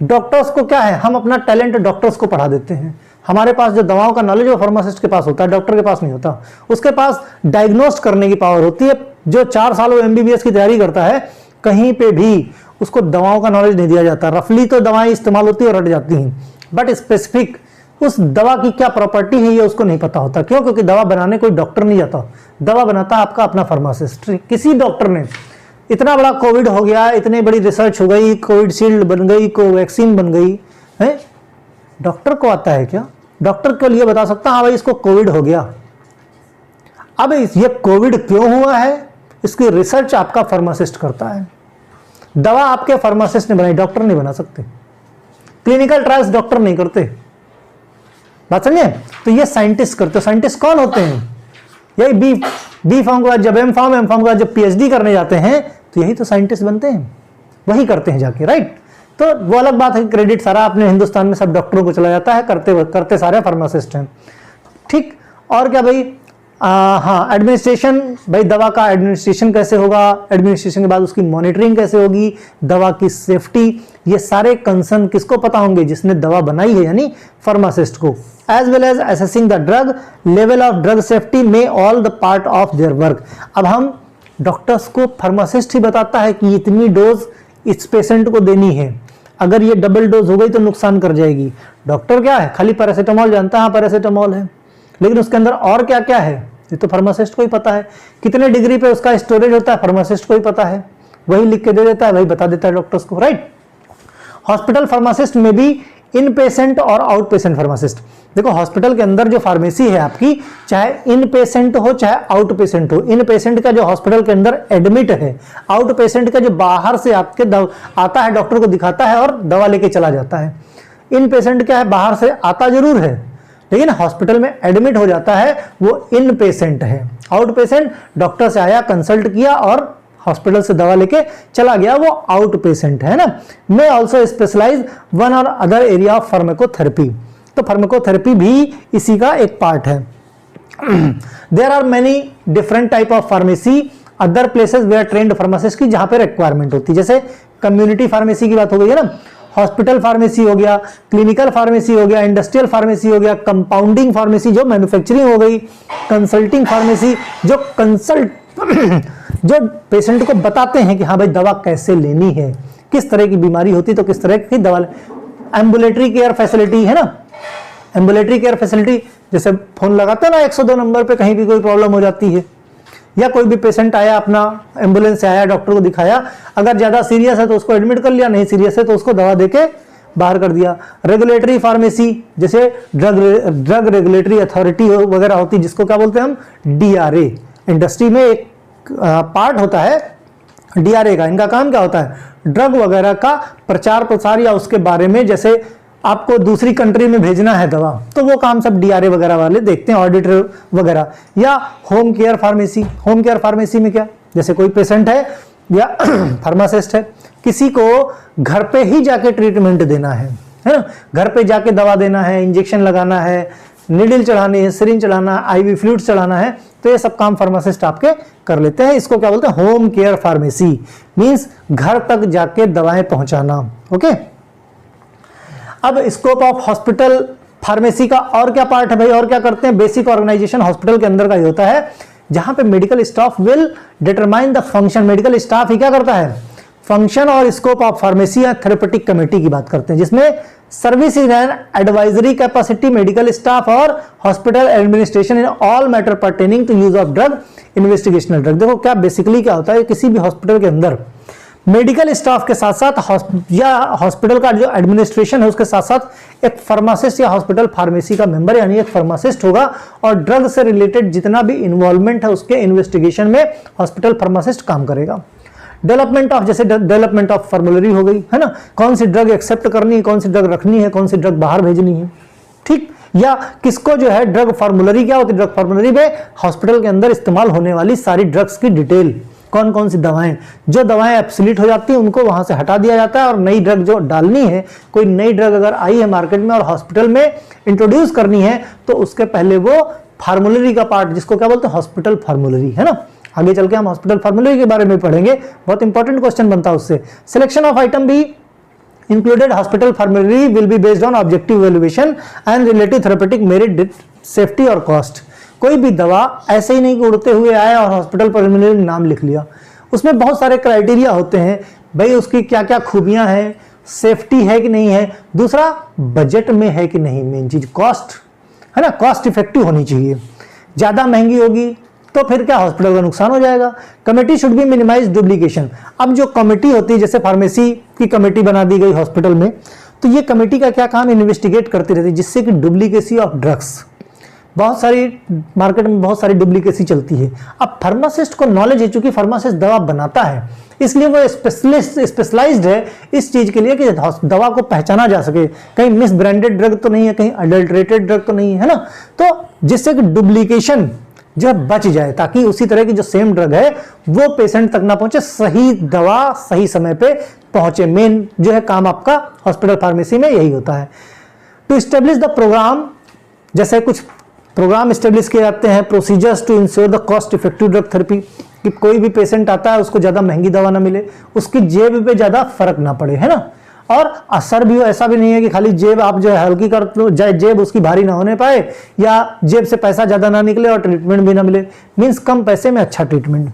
डॉक्टर्स को क्या है, हम अपना टैलेंट डॉक्टर्स को पढ़ा देते हैं। हमारे पास जो दवाओं का नॉलेज वो फार्मासिस्ट के पास होता है, डॉक्टर के पास नहीं होता। उसके पास डायग्नोस्ट करने की पावर होती है। जो 4 साल वो MBBS की तैयारी करता है, कहीं पे भी उसको दवाओं का नॉलेज नहीं दिया जाता। रफली तो दवाएं इस्तेमाल होती है और रट जाती हैं, बट स्पेसिफिक उस दवा की क्या प्रॉपर्टी है ये उसको नहीं पता होता। क्यों? क्योंकि दवा बनाने कोई डॉक्टर नहीं जाता, दवा बनाता आपका अपना फार्मासिस्ट। किसी डॉक्टर ने, इतना बड़ा कोविड हो गया, इतनी बड़ी रिसर्च हो गई, कोविशील्ड बन गई, कोवैक्सीन बन गई है, डॉक्टर को आता है क्या? डॉक्टर के लिए बता सकता हाँ भाई इसको कोविड हो गया। अब ये कोविड क्यों हुआ है, इसकी रिसर्च आपका फार्मासिस्ट करता है। दवा आपके फार्मासिस्ट ने बनाई, डॉक्टर नहीं बना सकते। क्लिनिकल ट्रायल्स डॉक्टर नहीं करते, बात समझे? तो ये साइंटिस्ट करते। साइंटिस्ट कौन होते हैं? यही बी फार्म के बाद जब एम फार्म के बाद जब PhD करने जाते हैं तो यही तो साइंटिस्ट बनते हैं, वही करते हैं जाके, राइट? तो वो अलग बात है, क्रेडिट सारा अपने हिंदुस्तान में सब डॉक्टरों को चला जाता है, करते सारे फार्मासिस्ट हैं। ठीक, और क्या भाई, हाँ एडमिनिस्ट्रेशन, भाई दवा का एडमिनिस्ट्रेशन कैसे होगा, एडमिनिस्ट्रेशन के बाद उसकी मॉनिटरिंग कैसे होगी, दवा की सेफ्टी, ये सारे कंसर्न किसको पता होंगे? जिसने दवा बनाई है, यानी फार्मासिस्ट को। As well as assessing the drug level of drug safety में all the part of their work. अब हम डॉक्टर्स को फार्मासिस्ट ही बताता है कि इतनी डोज इस पेशेंट को देनी है, अगर ये डबल डोज हो गई तो नुकसान कर जाएगी। डॉक्टर क्या है, खाली पैरासीटामोल जानता है, हाँ पैरासीटामोल है, लेकिन उसके अंदर और क्या क्या है ये तो फार्मासिस्ट को ही पता है। कितने डिग्री पे उसका स्टोरेज होता है फार्मासिस्ट को ही पता है, वही लिख के दे देता है, वही बता देता है डॉक्टर्स को, राइट? हॉस्पिटल फार्मासिस्ट में भी इन पेशेंट और आउट पेशेंट फार्मासिस्ट। देखो हॉस्पिटल के अंदर जो फार्मेसी है आपकी, चाहे इन पेशेंट हो चाहे आउट पेशेंट हो, इन पेशेंट का जो हॉस्पिटल के अंदर एडमिट है, आउट पेशेंट का जो बाहर से आपके आता है, डॉक्टर को दिखाता है और दवा लेके चला जाता है। इन पेशेंट क्या है, बाहर से आता जरूर है लेकिन हॉस्पिटल में एडमिट हो जाता है, वो इन पेशेंट है। आउट पेशेंट डॉक्टर से आया, कंसल्ट किया और हॉस्पिटल से दवा लेके चला गया, वो आउट पेशेंट है ना। May also specialise one or other area of pharmacotherapy, तो फार्माकोथेरेपी भी इसी का एक पार्ट है। There are many different type of pharmacy other places where trained pharmacist की जहां पे रिक्वायरमेंट होती है, जैसे कम्युनिटी फार्मेसी की बात हो गई है ना, हॉस्पिटल फार्मेसी हो गया, क्लिनिकल फार्मेसी हो गया, इंडस्ट्रियल फार्मेसी हो गया, कंपाउंडिंग फार्मेसी जो मैन्युफैक्चरिंग हो गई, कंसल्टिंग फार्मेसी जो जो पेशेंट को बताते हैं कि हाँ भाई दवा कैसे लेनी है, किस तरह की बीमारी होती तो किस तरह की दवा। एम्बुलेटरी केयर फैसिलिटी है ना, एम्बुलेटरी केयर फैसिलिटी जैसे फोन लगाते हैं ना 102 नंबर पे, कहीं भी कोई प्रॉब्लम हो जाती है, या कोई भी पेशेंट आया अपना एम्बुलेंस से आया, डॉक्टर को दिखाया, अगर ज्यादा सीरियस है तो उसको एडमिट कर लिया, नहीं सीरियस है तो उसको दवा देके बाहर कर दिया। रेगुलेटरी फार्मेसी जैसे ड्रग रेगुलेटरी अथॉरिटी वगैरह होती है, जिसको क्या बोलते हैं हम, DRA। इंडस्ट्री में एक पार्ट होता है DRA का, इनका काम क्या होता है, ड्रग वगैरह का प्रचार प्रसार या उसके बारे में, जैसे आपको दूसरी कंट्री में भेजना है दवा तो वो काम सब DRA वगैरह वाले देखते हैं, ऑडिटर वगैरह। या home care pharmacy, home care pharmacy में क्या, जैसे कोई पेशेंट है या फार्मासिस्ट है, किसी को घर पे ही जाके ट्रीटमेंट देना है ना, घर पे जाके दवा देना है, इंजेक्शन लगाना है, नीडल चढ़ानी है, सिरिंज चढ़ाना है, IV फ्लूइड्स चढ़ाना है, तो ये सब काम फार्मासिस्ट आपके कर लेते हैं। इसको क्या बोलते हैं, होम केयर फार्मेसी, मींस घर तक जाके दवाएं पहुंचाना। ओके, अब स्कोप ऑफ हॉस्पिटल फार्मेसी का और क्या पार्ट है भाई, और क्या करते हैं, बेसिक ऑर्गेनाइजेशन हॉस्पिटल के अंदर का ही होता है, जहां पे medical staff will determine the function. Medical staff ही क्या करता है, फंक्शन और स्कोप ऑफ फार्मेसी या थेरेपेटिक कमेटी की बात करते हैं, जिसमें services and advisory capacity medical staff और hospital administration in all matter pertaining to use of drug investigational drug. देखो क्या बेसिकली क्या होता है, किसी भी हॉस्पिटल के अंदर मेडिकल स्टाफ के साथ साथ या हॉस्पिटल का जो एडमिनिस्ट्रेशन है उसके साथ साथ एक फार्मासिस्ट या हॉस्पिटल फार्मेसी का मेंबर यानी एक फार्मासिस्ट होगा, और ड्रग से रिलेटेड जितना भी इन्वॉल्वमेंट है उसके इन्वेस्टिगेशन में हॉस्पिटल फार्मासिस्ट काम करेगा। डेवलपमेंट ऑफ, जैसे डेवलपमेंट ऑफ फार्मुलरी हो गई है ना, कौन सी ड्रग एक्सेप्ट करनी है, कौन सी ड्रग रखनी है, कौन सी ड्रग बाहर भेजनी है, ठीक। या किसको जो है ड्रग फार्मुलरी, क्या होती है ड्रग फार्मुलरी में, हॉस्पिटल के अंदर इस्तेमाल होने वाली सारी ड्रग्स की डिटेल, कौन कौन सी दवाएं, जो दवाएं एब्सोल्यूट हो जाती हैं उनको वहां से हटा दिया जाता है और नई ड्रग जो डालनी है, कोई नई ड्रग अगर आई है मार्केट में और हॉस्पिटल में इंट्रोड्यूस करनी है तो उसके पहले वो फार्मुलरी का पार्ट, जिसको क्या बोलते हैं हॉस्पिटल फार्मुलरी, है ना। आगे चल के हम हॉस्पिटल फार्मुलरी के बारे में पढ़ेंगे, बहुत इंपॉर्टेंट क्वेश्चन बनता है उससे। Selection of item be included hospital formulary will be based on objective evaluation and relative therapeutic merit, safety और cost। कोई भी दवा ऐसे ही नहीं कि उड़ते हुए आए और हॉस्पिटल फॉर्मुलरी में नाम लिख लिया, उसमें बहुत सारे क्राइटेरिया होते हैं भाई, उसकी क्या क्या खूबियां हैं, सेफ्टी है कि नहीं है, दूसरा बजट में है कि नहीं, मेन चीज कॉस्ट है ना, कॉस्ट इफेक्टिव होनी चाहिए। ज्यादा महंगी होगी तो फिर क्या हॉस्पिटल का नुकसान हो जाएगा। Committee should be minimise duplication. अब जो कमेटी होती है, जैसे फार्मेसी की कमेटी बना दी गई हॉस्पिटल में, तो ये कमेटी का क्या काम, इन्वेस्टिगेट करती रहती है जिससे कि डुप्लीकेसी ऑफ ड्रग्स, बहुत सारी मार्केट में बहुत सारी डुप्लीकेसी चलती है। अब फार्मासिस्ट को नॉलेज है, चूंकि फार्मासिस्ट दवा बनाता है इसलिए वो स्पेशलाइज्ड है इस चीज के लिए कि दवा को पहचाना जा सके, कहीं मिस ब्रांडेड ड्रग तो नहीं है, कहीं अडल्ट्रेटेड ड्रग तो नहीं है ना, तो जिससे कि डुप्लीकेशन जो बच जाए, ताकि उसी तरह की जो सेम ड्रग है वो पेशेंट तक ना पहुंचे, सही दवा सही समय पे पहुंचे। मेन जो है काम आपका हॉस्पिटल फार्मेसी में यही होता है। टू एस्टेब्लिश द प्रोग्राम, जैसे कुछ प्रोग्राम एस्टेब्लिश किए जाते हैं, procedures to ensure the cost effective drug therapy, कि कोई भी पेशेंट आता है उसको ज्यादा महंगी दवा ना मिले, उसकी जेब पे ज्यादा फर्क ना पड़े, है ना, और असर भी हो, ऐसा भी नहीं है कि खाली जेब आप जो है हल्की कर लो, जेब उसकी भारी ना होने पाए, या जेब से पैसा ज्यादा ना निकले और ट्रीटमेंट भी ना मिले, मींस कम पैसे में अच्छा ट्रीटमेंट।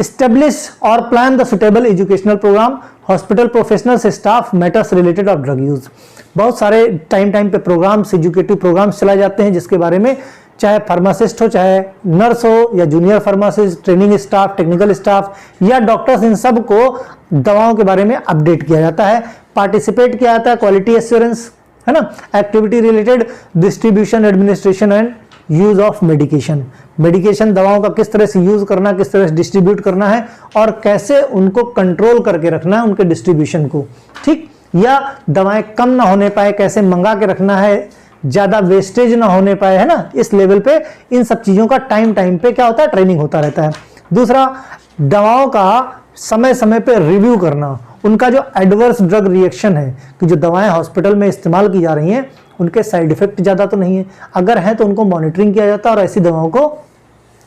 एस्टेब्लिश और plan the suitable educational programme, hospital professionals staff matters related of drug use. बहुत सारे टाइम टाइम पे प्रोग्राम्स, एजुकेटिव प्रोग्राम्स चलाए जाते हैं जिसके बारे में चाहे फार्मासिस्ट हो, चाहे नर्स हो, या junior pharmacist, training staff, technical staff या डॉक्टर्स, इन सब को दवाओं के बारे में अपडेट किया जाता है, पार्टिसिपेट किया जाता है। क्वालिटी एश्योरेंस, है ना, activity related distribution, administration and use of medication. Medication दवाओं का किस तरह से यूज करना, किस तरह से डिस्ट्रीब्यूट करना है और कैसे उनको कंट्रोल करके रखना है उनके डिस्ट्रीब्यूशन को, ठीक, या दवाएं कम ना होने पाए कैसे मंगा के रखना है, ज्यादा वेस्टेज ना होने पाए, है ना, इस लेवल पे इन सब चीजों का टाइम टाइम पे क्या होता है, ट्रेनिंग होता रहता है। दूसरा, दवाओं का समय समय पे रिव्यू करना, उनका जो एडवर्स ड्रग रिएक्शन है कि जो दवाएं हॉस्पिटल में इस्तेमाल की जा रही हैं उनके साइड इफेक्ट ज्यादा तो नहीं है, अगर है तो उनको मॉनिटरिंग किया जाता है और ऐसी दवाओं को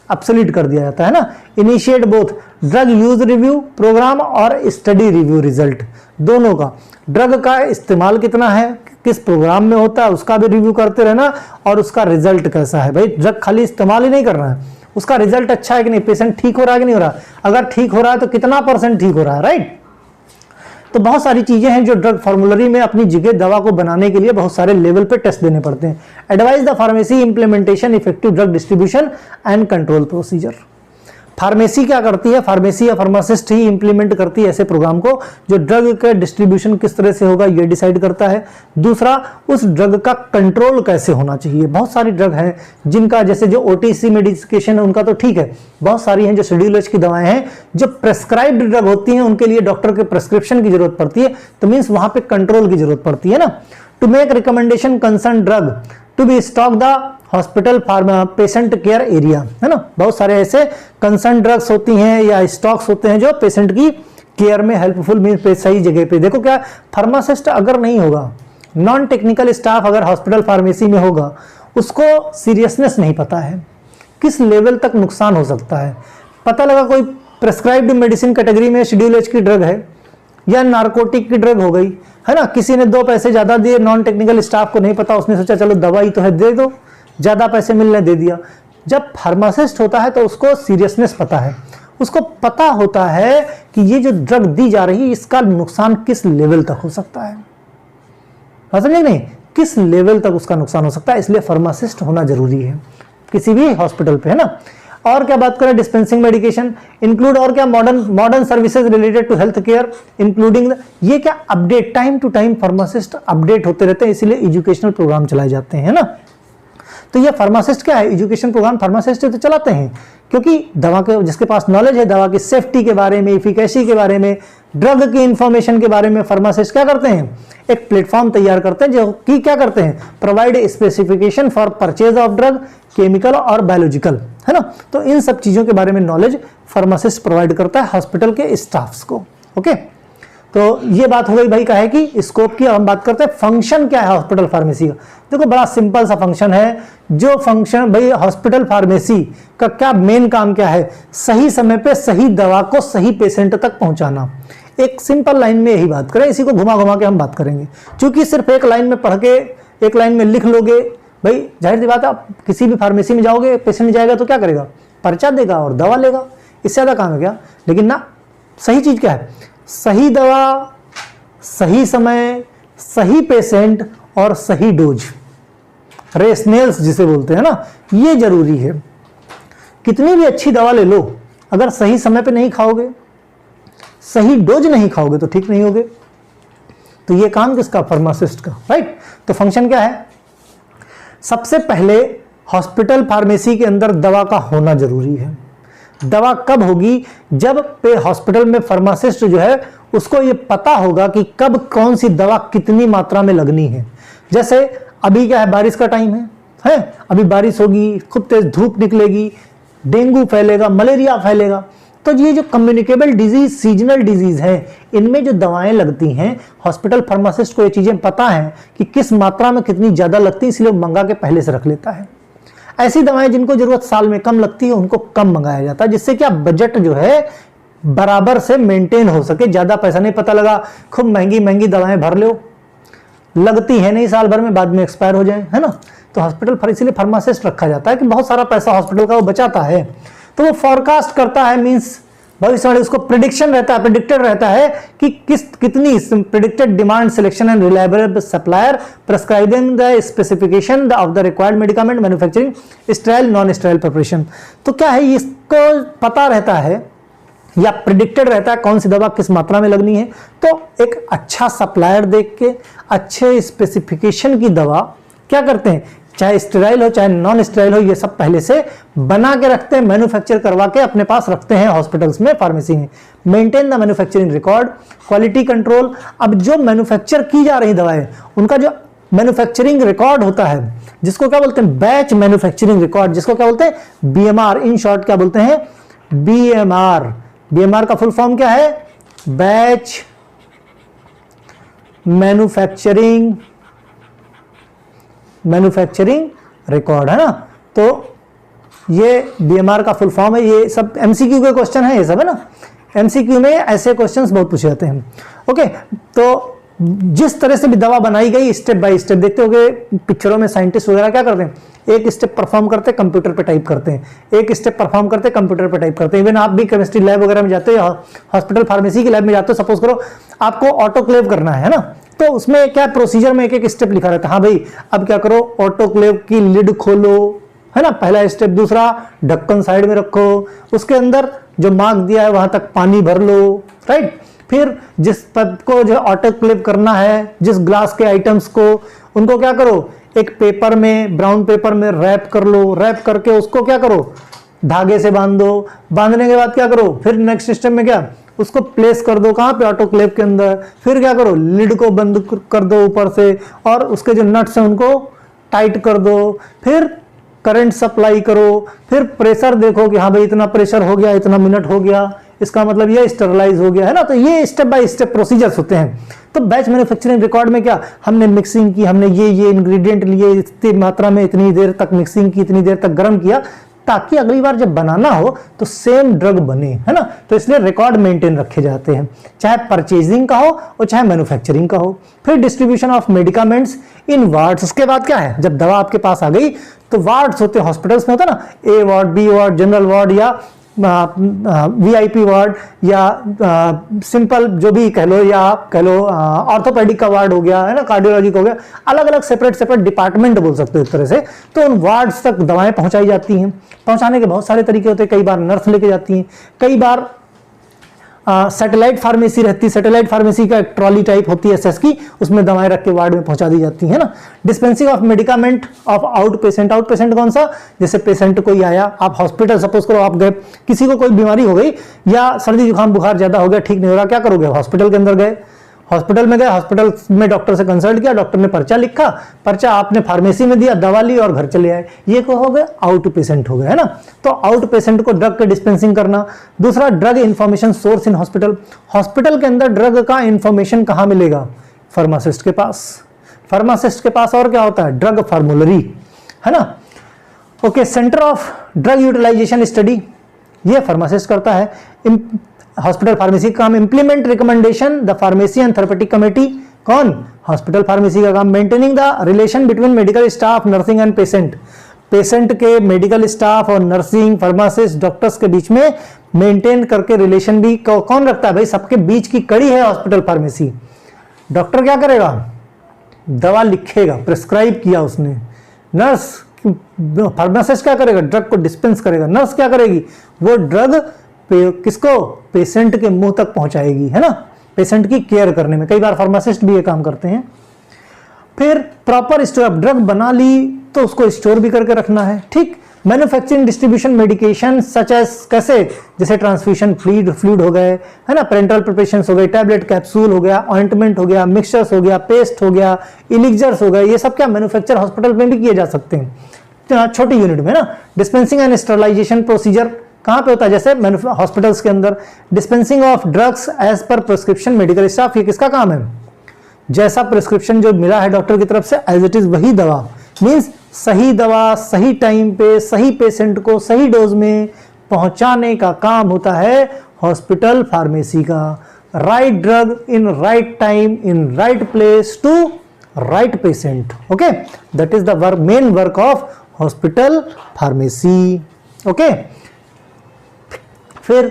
अपसोल्यूट कर दिया जाता है ना। Initiate both drug use review programme और स्टडी रिव्यू रिजल्ट, दोनों का, ड्रग का इस्तेमाल कितना है, किस प्रोग्राम में होता है उसका भी रिव्यू करते रहना, और उसका रिजल्ट कैसा है। भाई ड्रग खाली इस्तेमाल ही नहीं करना है, उसका रिजल्ट अच्छा है कि नहीं, पेशेंट ठीक हो रहा है कि नहीं हो रहा, अगर ठीक हो रहा है तो कितना % ठीक हो रहा है, राइट। तो बहुत सारी चीजें हैं जो ड्रग फार्मुलरी में अपनी जगह दवा को बनाने के लिए बहुत सारे लेवल पे टेस्ट देने पड़ते हैं। Advise the pharmacy implementation effective drug distribution and control procedure. Pharmacy क्या करती है, फार्मेसी या फार्मासिस्ट ही इंप्लीमेंट करती है ऐसे प्रोग्राम को जो ड्रग का डिस्ट्रीब्यूशन किस तरह से होगा ये डिसाइड करता है। दूसरा, उस ड्रग का कंट्रोल कैसे होना चाहिए। बहुत सारी ड्रग हैं जिनका, जैसे जो ओटीसी मेडिकेशन है उनका तो ठीक है, बहुत सारी हैं जो शेड्यूल एच की दवाएं हैं जो प्रेस्क्राइब्ड ड्रग होती हैं, उनके लिए डॉक्टर के प्रेस्क्रिप्शन की जरूरत पड़ती है, तो मीन्स वहां पे कंट्रोल की जरूरत पड़ती है ना। To make recommendation concern drug to be stock the hospital patient care area, है ना। बहुत सारे ऐसे कंसर्न ड्रग्स होती हैं या स्टॉक्स होते हैं जो पेशेंट की केयर में हेल्पफुल, मीन्स सही जगह पे। देखो क्या, फार्मासिस्ट अगर नहीं होगा, नॉन टेक्निकल स्टाफ अगर हॉस्पिटल फार्मेसी में होगा, उसको सीरियसनेस नहीं पता है, किस लेवल तक नुकसान हो सकता है। पता लगा कोई प्रेस्क्राइब्ड मेडिसिन कैटेगरी में शेड्यूल एच की ड्रग है या नार्कोटिक की ड्रग हो गई, है ना, किसी ने 2 पैसे ज्यादा दिए, नॉन टेक्निकल स्टाफ को नहीं पता, उसने सोचा चलो दवाई तो है दे दो, ज्यादा पैसे मिलने दे दिया। जब फार्मासिस्ट होता है तो उसको सीरियसनेस पता है, उसको पता होता है कि ये जो ड्रग दी जा रही है इसका नुकसान किस लेवल तक हो सकता है, समझे नहीं, किस लेवल तक उसका नुकसान हो सकता है, इसलिए फार्मासिस्ट होना जरूरी है किसी भी हॉस्पिटल पे, है ना। और क्या बात करें, डिस्पेंसिंग मेडिकेशन इंक्लूड, और क्या modern services related to health care including, ये क्या update, time to time pharmacist update होते रहते हैं, इसीलिए एजुकेशनल प्रोग्राम चलाए जाते हैं ना। तो ये फार्मासिस्ट क्या है, एजुकेशन प्रोग्राम फार्मासिस्ट तो चलाते हैं, क्योंकि दवा के जिसके पास नॉलेज है, दवा की सेफ्टी के बारे में, इफिकेसी के बारे में, ड्रग की इंफॉर्मेशन के बारे में, फार्मासिस्ट क्या करते हैं, एक प्लेटफॉर्म तैयार करते हैं, जो कि क्या करते हैं, provide specification for purchase of drug, chemical और बायोलॉजिकल, है ना। तो इन सब चीजों के बारे में नॉलेज फार्मासिस्ट प्रोवाइड करता है हॉस्पिटल के स्टाफ्स को। ओके, तो ये बात हो गई भाई का है कि स्कोप की। हम बात करते हैं फंक्शन क्या है हॉस्पिटल फार्मेसी का। देखो बड़ा सिंपल सा फंक्शन है, जो फंक्शन भाई हॉस्पिटल फार्मेसी का क्या मेन काम क्या है, सही समय पे सही दवा को सही पेशेंट तक पहुंचाना। एक सिंपल लाइन में यही बात करें, इसी को घुमा घुमा के हम बात करेंगे, क्योंकि सिर्फ एक लाइन में पढ़ के एक लाइन में लिख लोगे, भाई जाहिर सी बात है, आप किसी भी फार्मेसी में जाओगे, पेशेंट जाएगा तो क्या करेगा, पर्चा देगा और दवा लेगा, इससे ज्यादा काम है क्या। लेकिन ना, सही चीज क्या है, सही दवा, सही समय, सही पेशेंट और सही डोज, रेशनेल्स जिसे बोलते हैं ना, ये जरूरी है। कितनी भी अच्छी दवा ले लो, अगर सही समय पे नहीं खाओगे, सही डोज नहीं खाओगे तो ठीक नहीं होगे। तो ये काम किसका, फार्मासिस्ट का, राइट। तो फंक्शन क्या है, सबसे पहले हॉस्पिटल फार्मेसी के अंदर दवा का होना जरूरी है। दवा कब होगी, जब पे हॉस्पिटल में फार्मासिस्ट जो है उसको ये पता होगा कि कब कौन सी दवा कितनी मात्रा में लगनी है। जैसे अभी क्या है, बारिश का टाइम है, अभी बारिश होगी, खूब तेज धूप निकलेगी, डेंगू फैलेगा, मलेरिया फैलेगा। तो ये जो कम्युनिकेबल डिजीज, सीजनल डिजीज है, इनमें जो दवाएं लगती हैं, हॉस्पिटल फार्मासिस्ट को ये चीजें पता है कि किस मात्रा में कितनी ज्यादा लगती है, इसलिए मंगा के पहले से रख लेता है। ऐसी दवाएं जिनको जरूरत साल में कम लगती है, उनको कम मंगाया जाता है, जिससे क्या बजट जो है बराबर से मेंटेन हो सके, ज्यादा पैसा नहीं, पता लगा खूब महंगी महंगी दवाएं भर लो, लगती है नहीं साल भर में, बाद में एक्सपायर हो जाए, है ना। तो हॉस्पिटल इसीलिए फार्मासिस्ट रखा जाता है कि बहुत सारा पैसा हॉस्पिटल का वो बचाता है। तो वो फॉरकास्ट करता है, मींस भविष्यवाणी, उसको प्रिडिक्शन रहता है, प्रिडिक्टेड रहता है कि कितनी predicted demand, selection and reliable supplier, prescribing the specification of the required medicament, manufacturing, sterile non sterile preparation. तो क्या है, इसको पता रहता है या प्रिडिक्टेड रहता है कौन सी दवा किस मात्रा में लगनी है। तो एक अच्छा सप्लायर देख के अच्छे स्पेसिफिकेशन की दवा क्या करते हैं, चाहे स्टेराइल हो चाहे नॉन स्टेराइल हो, ये सब पहले से बना के रखते हैं, मैन्युफैक्चर करवा के अपने पास रखते हैं हॉस्पिटल्स में, फार्मेसी में। Maintain the manufacturing record, quality control. अब जो मैन्युफैक्चर की जा रही दवाएं, उनका जो मैन्युफैक्चरिंग रिकॉर्ड होता है, जिसको क्या बोलते हैं, बैच मैन्युफैक्चरिंग रिकॉर्ड, जिसको क्या बोलते हैं, बीएमआर, इन शॉर्ट क्या बोलते हैं, बीएमआर। बीएमआर का फुल फॉर्म क्या है, बैच मैन्युफैक्चरिंग रिकॉर्ड, है ना। तो ये बीएमआर का फुल फॉर्म है। ये सब एमसीक्यू के क्वेश्चन है, ये सब है ना, एमसीक्यू में ऐसे क्वेश्चंस बहुत पूछे जाते हैं। ओके, तो जिस तरह से भी दवा बनाई गई, स्टेप बाय स्टेप देखते होगे पिक्चरों में, साइंटिस्ट वगैरह क्या करते हैं, एक स्टेप परफॉर्म करते हैं, कंप्यूटर पे टाइप करते हैं, एक स्टेप परफॉर्म करते हैं, कंप्यूटर पे टाइप करते हैं। इवन आप भी केमिस्ट्री लैब वगैरह में जाते हो, हॉस्पिटल फार्मेसी की लैब में जाते हो, सपोज करो आपको ऑटोक्लेव करना है ना, तो उसमें क्या प्रोसीजर में एक एक स्टेप लिखा रहता है। हाँ भाई, अब क्या करो, ऑटोक्लेव की लिड खोलो, है ना, पहला स्टेप। दूसरा, ढक्कन साइड में रखो, उसके अंदर जो मार्क दिया है वहां तक पानी भर लो, राइट। फिर जिस पद को जो ऑटोक्लेव करना है, जिस ग्लास के आइटम्स को, उनको क्या करो, एक पेपर में, ब्राउन पेपर में रैप कर लो, रैप करके उसको क्या करो, धागे से बांध दो। बांधने के बाद क्या करो, फिर नेक्स्ट स्टेप में क्या, उसको प्लेस कर दो, कहाँ पे, ऑटोक्लेव के अंदर। फिर क्या करो, लिड को बंद कर दो ऊपर से, और उसके जो नट्स हैं उनको टाइट कर दो। फिर करंट सप्लाई करो, फिर प्रेशर देखो कि हाँ भाई इतना प्रेशर हो गया, इतना मिनट हो गया, इसका मतलब ये स्टेरलाइज हो गया, है ना। तो ये स्टेप बाय स्टेप प्रोसीजर्स होते हैं। तो बैच मैन्युफैक्चरिंग रिकॉर्ड में क्या, हमने मिक्सिंग की, हमने ये इंग्रेडिएंट लिए, इतनी मात्रा में इतनी देर तक मिक्सिंग की, इतनी देर तक गर्म किया, ताकि अगली बार जब बनाना हो तो सेम ड्रग बने, है ना। तो इसलिए रिकॉर्ड मेंटेन रखे जाते हैं, चाहे परचेजिंग का हो और चाहे मैन्युफैक्चरिंग का हो। फिर distribution of medicaments in wards. उसके बाद क्या है, जब दवा आपके पास आ गई तो वार्ड्स होते हैं, हॉस्पिटल्स में होता है ना, A ward, B ward, general ward या VIP वार्ड या सिंपल जो भी कह लो, या आप कह लो ऑर्थोपेडिक का वार्ड हो गया, है ना, कार्डियोलॉजी का हो गया, अलग अलग सेपरेट डिपार्टमेंट बोल सकते हो एक तरह से। तो उन वार्ड्स तक दवाएं पहुंचाई जाती हैं। पहुंचाने के बहुत सारे तरीके होते हैं। कई बार नर्स लेके जाती हैं, कई बार सैटेलाइट फार्मेसी रहती है। सैटेलाइट फार्मेसी का एक ट्रॉली टाइप होती है SS की, उसमें दवाएं रख के वार्ड में पहुंचा दी जाती है ना। Dispensing of medicament of out patient. Out patient कौन सा? जैसे पेशेंट कोई आया, आप हॉस्पिटल सपोज करो आप गए, किसी को कोई बीमारी हो गई या सर्दी जुकाम बुखार ज्यादा हो गया, ठीक नहीं हो रहा, क्या करोगे? हॉस्पिटल के अंदर गए, हॉस्पिटल में गए, हॉस्पिटल में डॉक्टर से कंसल्ट किया, डॉक्टर ने पर्चा लिखा, पर्चा आपने फार्मेसी में दिया, दवा ली और घर चले आए। ये क्या हो गए? आउट पेशेंट हो गए, है ना। तो आउट पेशेंट को ड्रग के डिस्पेंसिंग करना। दूसरा, ड्रग इंफॉर्मेशन सोर्स इन हॉस्पिटल। हॉस्पिटल के अंदर ड्रग का इंफॉर्मेशन कहां मिलेगा? फार्मासिस्ट के पास। फार्मासिस्ट के पास और क्या होता है? ड्रग फार्मूलरी, है ना। Okay, centre of drug utilisation study, ये फार्मासिस्ट करता है। हॉस्पिटल फार्मेसी का काम। Implement recommendation the pharmacy and therapeutic committee, कौन? हॉस्पिटल फार्मेसी का काम। Maintaining the relation between medical staff, nursing and patient. Patient के मेडिकल स्टाफ और नर्सिंग, फार्मासिस्ट, डॉक्टर्स के बीच में मेंटेन करके रिलेशन भी कौन रखता है? भाई सबके बीच की कड़ी है हॉस्पिटल फार्मेसी। डॉक्टर क्या करेगा? दवा लिखेगा, प्रिस्क्राइब किया उसने। नर्स, फार्मासिस्ट क्या करेगा? ड्रग को डिस्पेंस करेगा। नर्स क्या करेगी? वो ड्रग किसको? पेशेंट के मुंह तक पहुंचाएगी, है ना, पेशेंट की केयर करने में। कई बार फार्मासिस्ट भी ये काम करते हैं। फिर प्रॉपर स्टोर, ड्रग बना ली तो उसको स्टोर भी करके रखना है, ठीक। Manufacturing distribution medication such as, कैसे? जैसे ट्रांसफ्यूजन फ्लूइड हो गए, है ना, पेरेंटल प्रिपरेशंस हो गए, टैबलेट कैप्सूल हो गया, ऑइंटमेंट हो गया, मिक्सचर्स हो गया, पेस्ट हो गया, इलिक्जर्स हो गए, ये सब क्या मैन्युफैक्चर हॉस्पिटल में भी किए जा सकते हैं, छोटी यूनिट में ना। डिस्पेंसिंग एंड स्टरलाइजेशन प्रोसीजर कहां पे होता है? जैसे हॉस्पिटल्स के अंदर। Dispensing of drugs as per prescription medical staff, ये किसका काम है? जैसा प्रिस्क्रिप्शन जो मिला है डॉक्टर की तरफ से एज इट इज वही दवा, मींस सही दवा सही टाइम पे सही पेशेंट को सही डोज में पहुंचाने का काम होता है हॉस्पिटल फार्मेसी का। Right drug in right time in right place to right patient, okay, that is the main work of hospital pharmacy, okay. फिर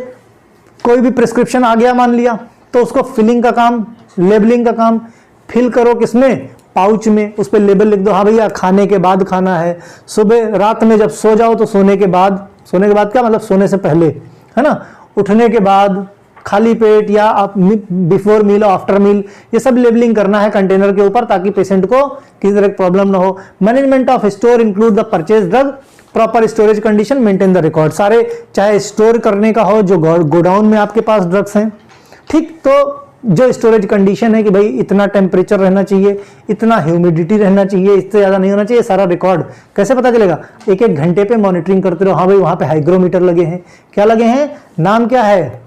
कोई भी प्रिस्क्रिप्शन आ गया मान लिया, तो उसको फिलिंग का काम, लेबलिंग का काम। फिल करो किसमें? पाउच में, उस पर लेबल लिख दो, हाँ भैया खाने के बाद खाना है, सुबह रात में जब सो जाओ तो सोने के बाद क्या मतलब? सोने से पहले, है ना, उठने के बाद, खाली पेट, या आप बिफोर मील और आफ्टर मील, ये सब लेबलिंग करना है कंटेनर के ऊपर ताकि पेशेंट को किसी तरह की प्रॉब्लम ना हो। Management of store include the purchase drug, proper storage condition, maintain the record. सारे, चाहे स्टोर करने का हो, जो गोडाउन में आपके पास ड्रग्स हैं, ठीक, तो जो स्टोरेज कंडीशन है कि भाई इतना टेम्परेचर रहना चाहिए, इतना ह्यूमिडिटी रहना चाहिए, इससे ज्यादा नहीं होना चाहिए, सारा रिकॉर्ड कैसे पता चलेगा? एक एक घंटे पे मॉनिटरिंग करते रहो, हाँ भाई वहां पे हाइग्रोमीटर लगे हैं, क्या लगे हैं? नाम क्या है?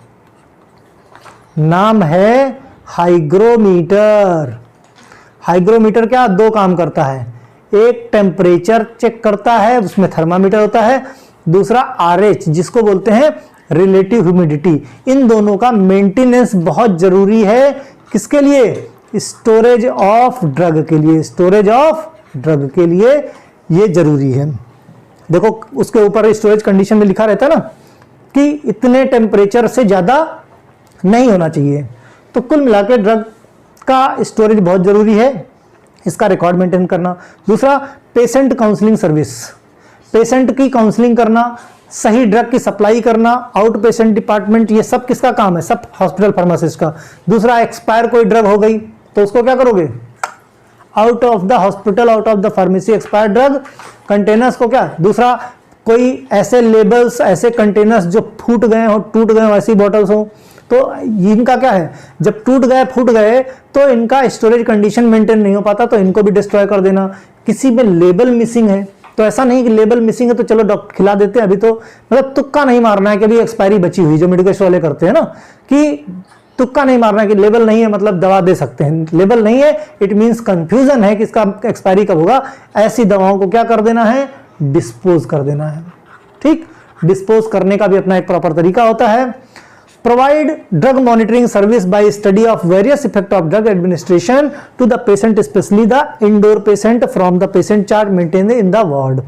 नाम है हाइग्रोमीटर। हाइग्रोमीटर क्या दो काम करता है? एक टेम्परेचर चेक करता है, उसमें थर्मामीटर होता है, दूसरा RH जिसको बोलते हैं रिलेटिव ह्यूमिडिटी। इन दोनों का मेंटेनेंस बहुत जरूरी है, किसके लिए? स्टोरेज ऑफ ड्रग के लिए। स्टोरेज ऑफ ड्रग के लिए ये जरूरी है। देखो उसके ऊपर स्टोरेज कंडीशन में लिखा रहता है ना कि इतने टेम्परेचर से ज्यादा नहीं होना चाहिए। तो कुल मिलाकर ड्रग का स्टोरेज बहुत जरूरी है, इसका रिकॉर्ड मेंटेन करना। दूसरा, पेशेंट काउंसलिंग सर्विस, पेशेंट की काउंसलिंग करना, सही ड्रग की सप्लाई करना, आउट पेशेंट डिपार्टमेंट, ये सब किसका काम है? सब हॉस्पिटल फार्मासिस्ट का। दूसरा, एक्सपायर कोई ड्रग हो गई तो उसको क्या करोगे? Out of the hospital, out of the pharmacy expire drug containers को क्या? दूसरा, कोई ऐसे लेबल्स, ऐसे कंटेनर्स जो फूट गए हो, टूट गए हो, ऐसी बॉटल्स हो, तो इनका क्या है? जब टूट गए, फूट गए, तो इनका स्टोरेज कंडीशन मेंटेन नहीं हो पाता, तो इनको भी डिस्ट्रॉय कर देना। किसी में लेबल मिसिंग है तो ऐसा नहीं कि लेबल मिसिंग है तो चलो डॉक्टर खिला देते हैं, अभी तो मतलब तुक्का नहीं मारना है कि अभी एक्सपायरी बची हुई, जो मेडिकल स्टोर वाले करते हैं ना, कि तुक्का नहीं मारना है कि लेबल नहीं है मतलब दवा दे सकते हैं। लेबल नहीं है इट मींस कंफ्यूजन है कि इसका एक्सपायरी कब होगा। ऐसी दवाओं को क्या कर देना है? डिस्पोज कर देना है, ठीक। डिस्पोज करने का भी अपना एक प्रॉपर तरीका होता है। Provide drug monitoring service by study of various effect of drug administration to the patient, especially the indoor patient, from the patient chart maintained in the ward.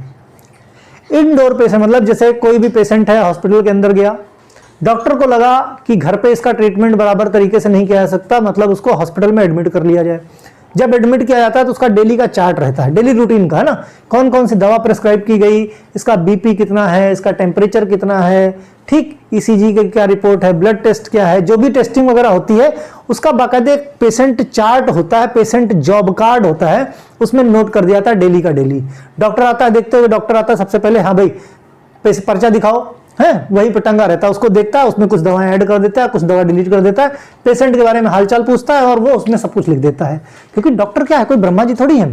Indoor patient मतलब जैसे कोई भी पेशेंट है, हॉस्पिटल के अंदर गया, डॉक्टर को लगा कि घर पे इसका ट्रीटमेंट बराबर तरीके से नहीं किया जा सकता, मतलब उसको हॉस्पिटल में एडमिट कर लिया जाए। जब एडमिट किया जाता है तो उसका डेली का चार्ट रहता है, डेली रूटीन का, है ना, कौन कौन सी दवा प्रेस्क्राइब की गई, इसका बीपी कितना है, इसका टेम्परेचर कितना है, ठीक, ईसीजी की क्या रिपोर्ट है, ब्लड टेस्ट क्या है, जो भी टेस्टिंग वगैरह होती है उसका बाकायदे एक पेशेंट चार्ट होता है, पेशेंट जॉब कार्ड होता है, उसमें नोट कर दिया जाता है डेली का डेली। डॉक्टर आता है, देखते हुए डॉक्टर आता है सबसे पहले, हाँ भाई पर्चा दिखाओ, है, वही पे टंगा रहता है, उसको देखता है, उसमें कुछ दवाएं ऐड कर देता है, कुछ दवा डिलीट कर देता है, पेशेंट के बारे में हालचाल पूछता है और वो उसमें सब कुछ लिख देता है। क्योंकि डॉक्टर क्या है, कोई ब्रह्मा जी थोड़ी है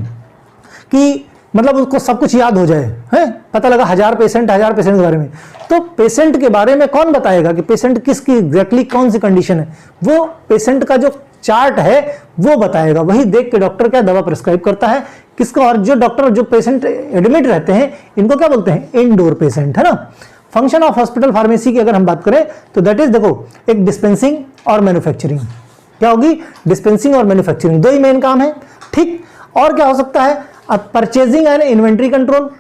कि मतलब उसको सब कुछ याद हो जाए, है, पता लगा 1000 पेशेंट के बारे में, तो पेशेंट के बारे में कौन बताएगा कि पेशेंट किसकी एग्जैक्टली कौन सी कंडीशन है, वो पेशेंट का जो चार्ट है वो बताएगा, वही देख के डॉक्टर क्या दवा प्रिस्क्राइब करता है किसको। और जो डॉक्टर जो पेशेंट एडमिट रहते हैं इनको क्या बोलते हैं, इनडोर पेशेंट, है ना। फंक्शन ऑफ हॉस्पिटल फार्मेसी की अगर हम बात करें तो दैट इज, देखो, एक डिस्पेंसिंग और मैन्युफैक्चरिंग, क्या होगी, डिस्पेंसिंग और मैन्युफैक्चरिंग, दो ही मेन काम है, ठीक। और क्या हो सकता है, अब परचेजिंग एंड इन्वेंट्री कंट्रोल,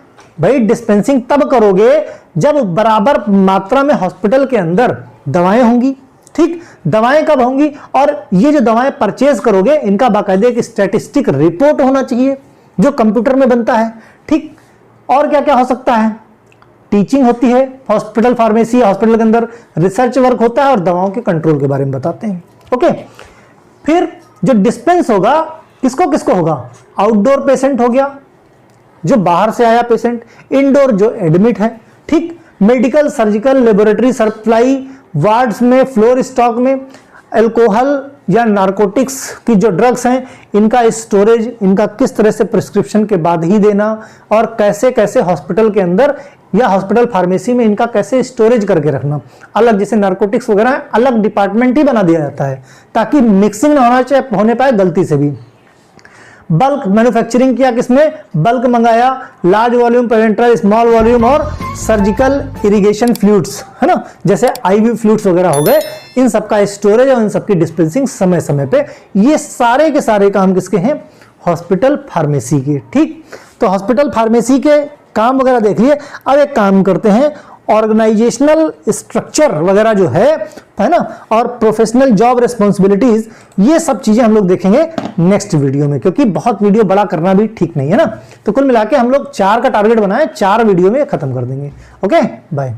भाई डिस्पेंसिंग तब करोगे जब बराबर मात्रा में हॉस्पिटल के अंदर दवाएं होंगी, ठीक, दवाएं कब होंगी, और ये जो दवाएं परचेज करोगे इनका बाकायदे एक स्टैटिस्टिक रिपोर्ट होना चाहिए जो कंप्यूटर में बनता है, ठीक। और क्या क्या हो सकता है, टीचिंग होती है हॉस्पिटल फार्मेसी, हॉस्पिटल के अंदर रिसर्च वर्क होता है और दवाओं के कंट्रोल के बारे में बताते हैं, ओके। फिर जो डिस्पेंस होगा किसको किसको होगा, आउटडोर पेशेंट हो गया जो बाहर से आया पेशेंट, इनडोर जो एडमिट है, ठीक, medical surgical laboratory supply wards में, फ्लोर स्टॉक में, अल्कोहल या नारकोटिक्स की जो ड्रग्स हैं इनका स्टोरेज, इनका किस तरह से प्रिस्क्रिप्शन के बाद ही देना, और कैसे कैसे हॉस्पिटल के अंदर या हॉस्पिटल फार्मेसी में इनका कैसे स्टोरेज करके रखना, अलग, जैसे नारकोटिक्स वगैरह अलग डिपार्टमेंट ही बना दिया जाता है ताकि मिक्सिंग ना होने पाए गलती से भी। बल्क मैन्युफैक्चरिंग किया किसमें, बल्क मंगाया, large volume parenteral, small volume और सर्जिकल इरिगेशन फ्लूइड्स, है ना, जैसे आईवी फ्लूइड्स वगैरह हो गए, इन सबका स्टोरेज और इन सबकी डिस्पेंसिंग समय समय पे, ये सारे के सारे काम किसके हैं, हॉस्पिटल फार्मेसी के, ठीक। तो हॉस्पिटल फार्मेसी के काम वगैरह देख लिए। अब एक काम करते हैं, ऑर्गेनाइजेशनल स्ट्रक्चर वगैरह जो है ना, और प्रोफेशनल जॉब रिस्पॉन्सिबिलिटीज, ये सब चीजें हम लोग देखेंगे नेक्स्ट वीडियो में, क्योंकि बहुत वीडियो बड़ा करना भी ठीक नहीं है ना। तो कुल मिला के हम लोग 4 का टारगेट बनाए, 4 वीडियो में खत्म कर देंगे। Okay, bye.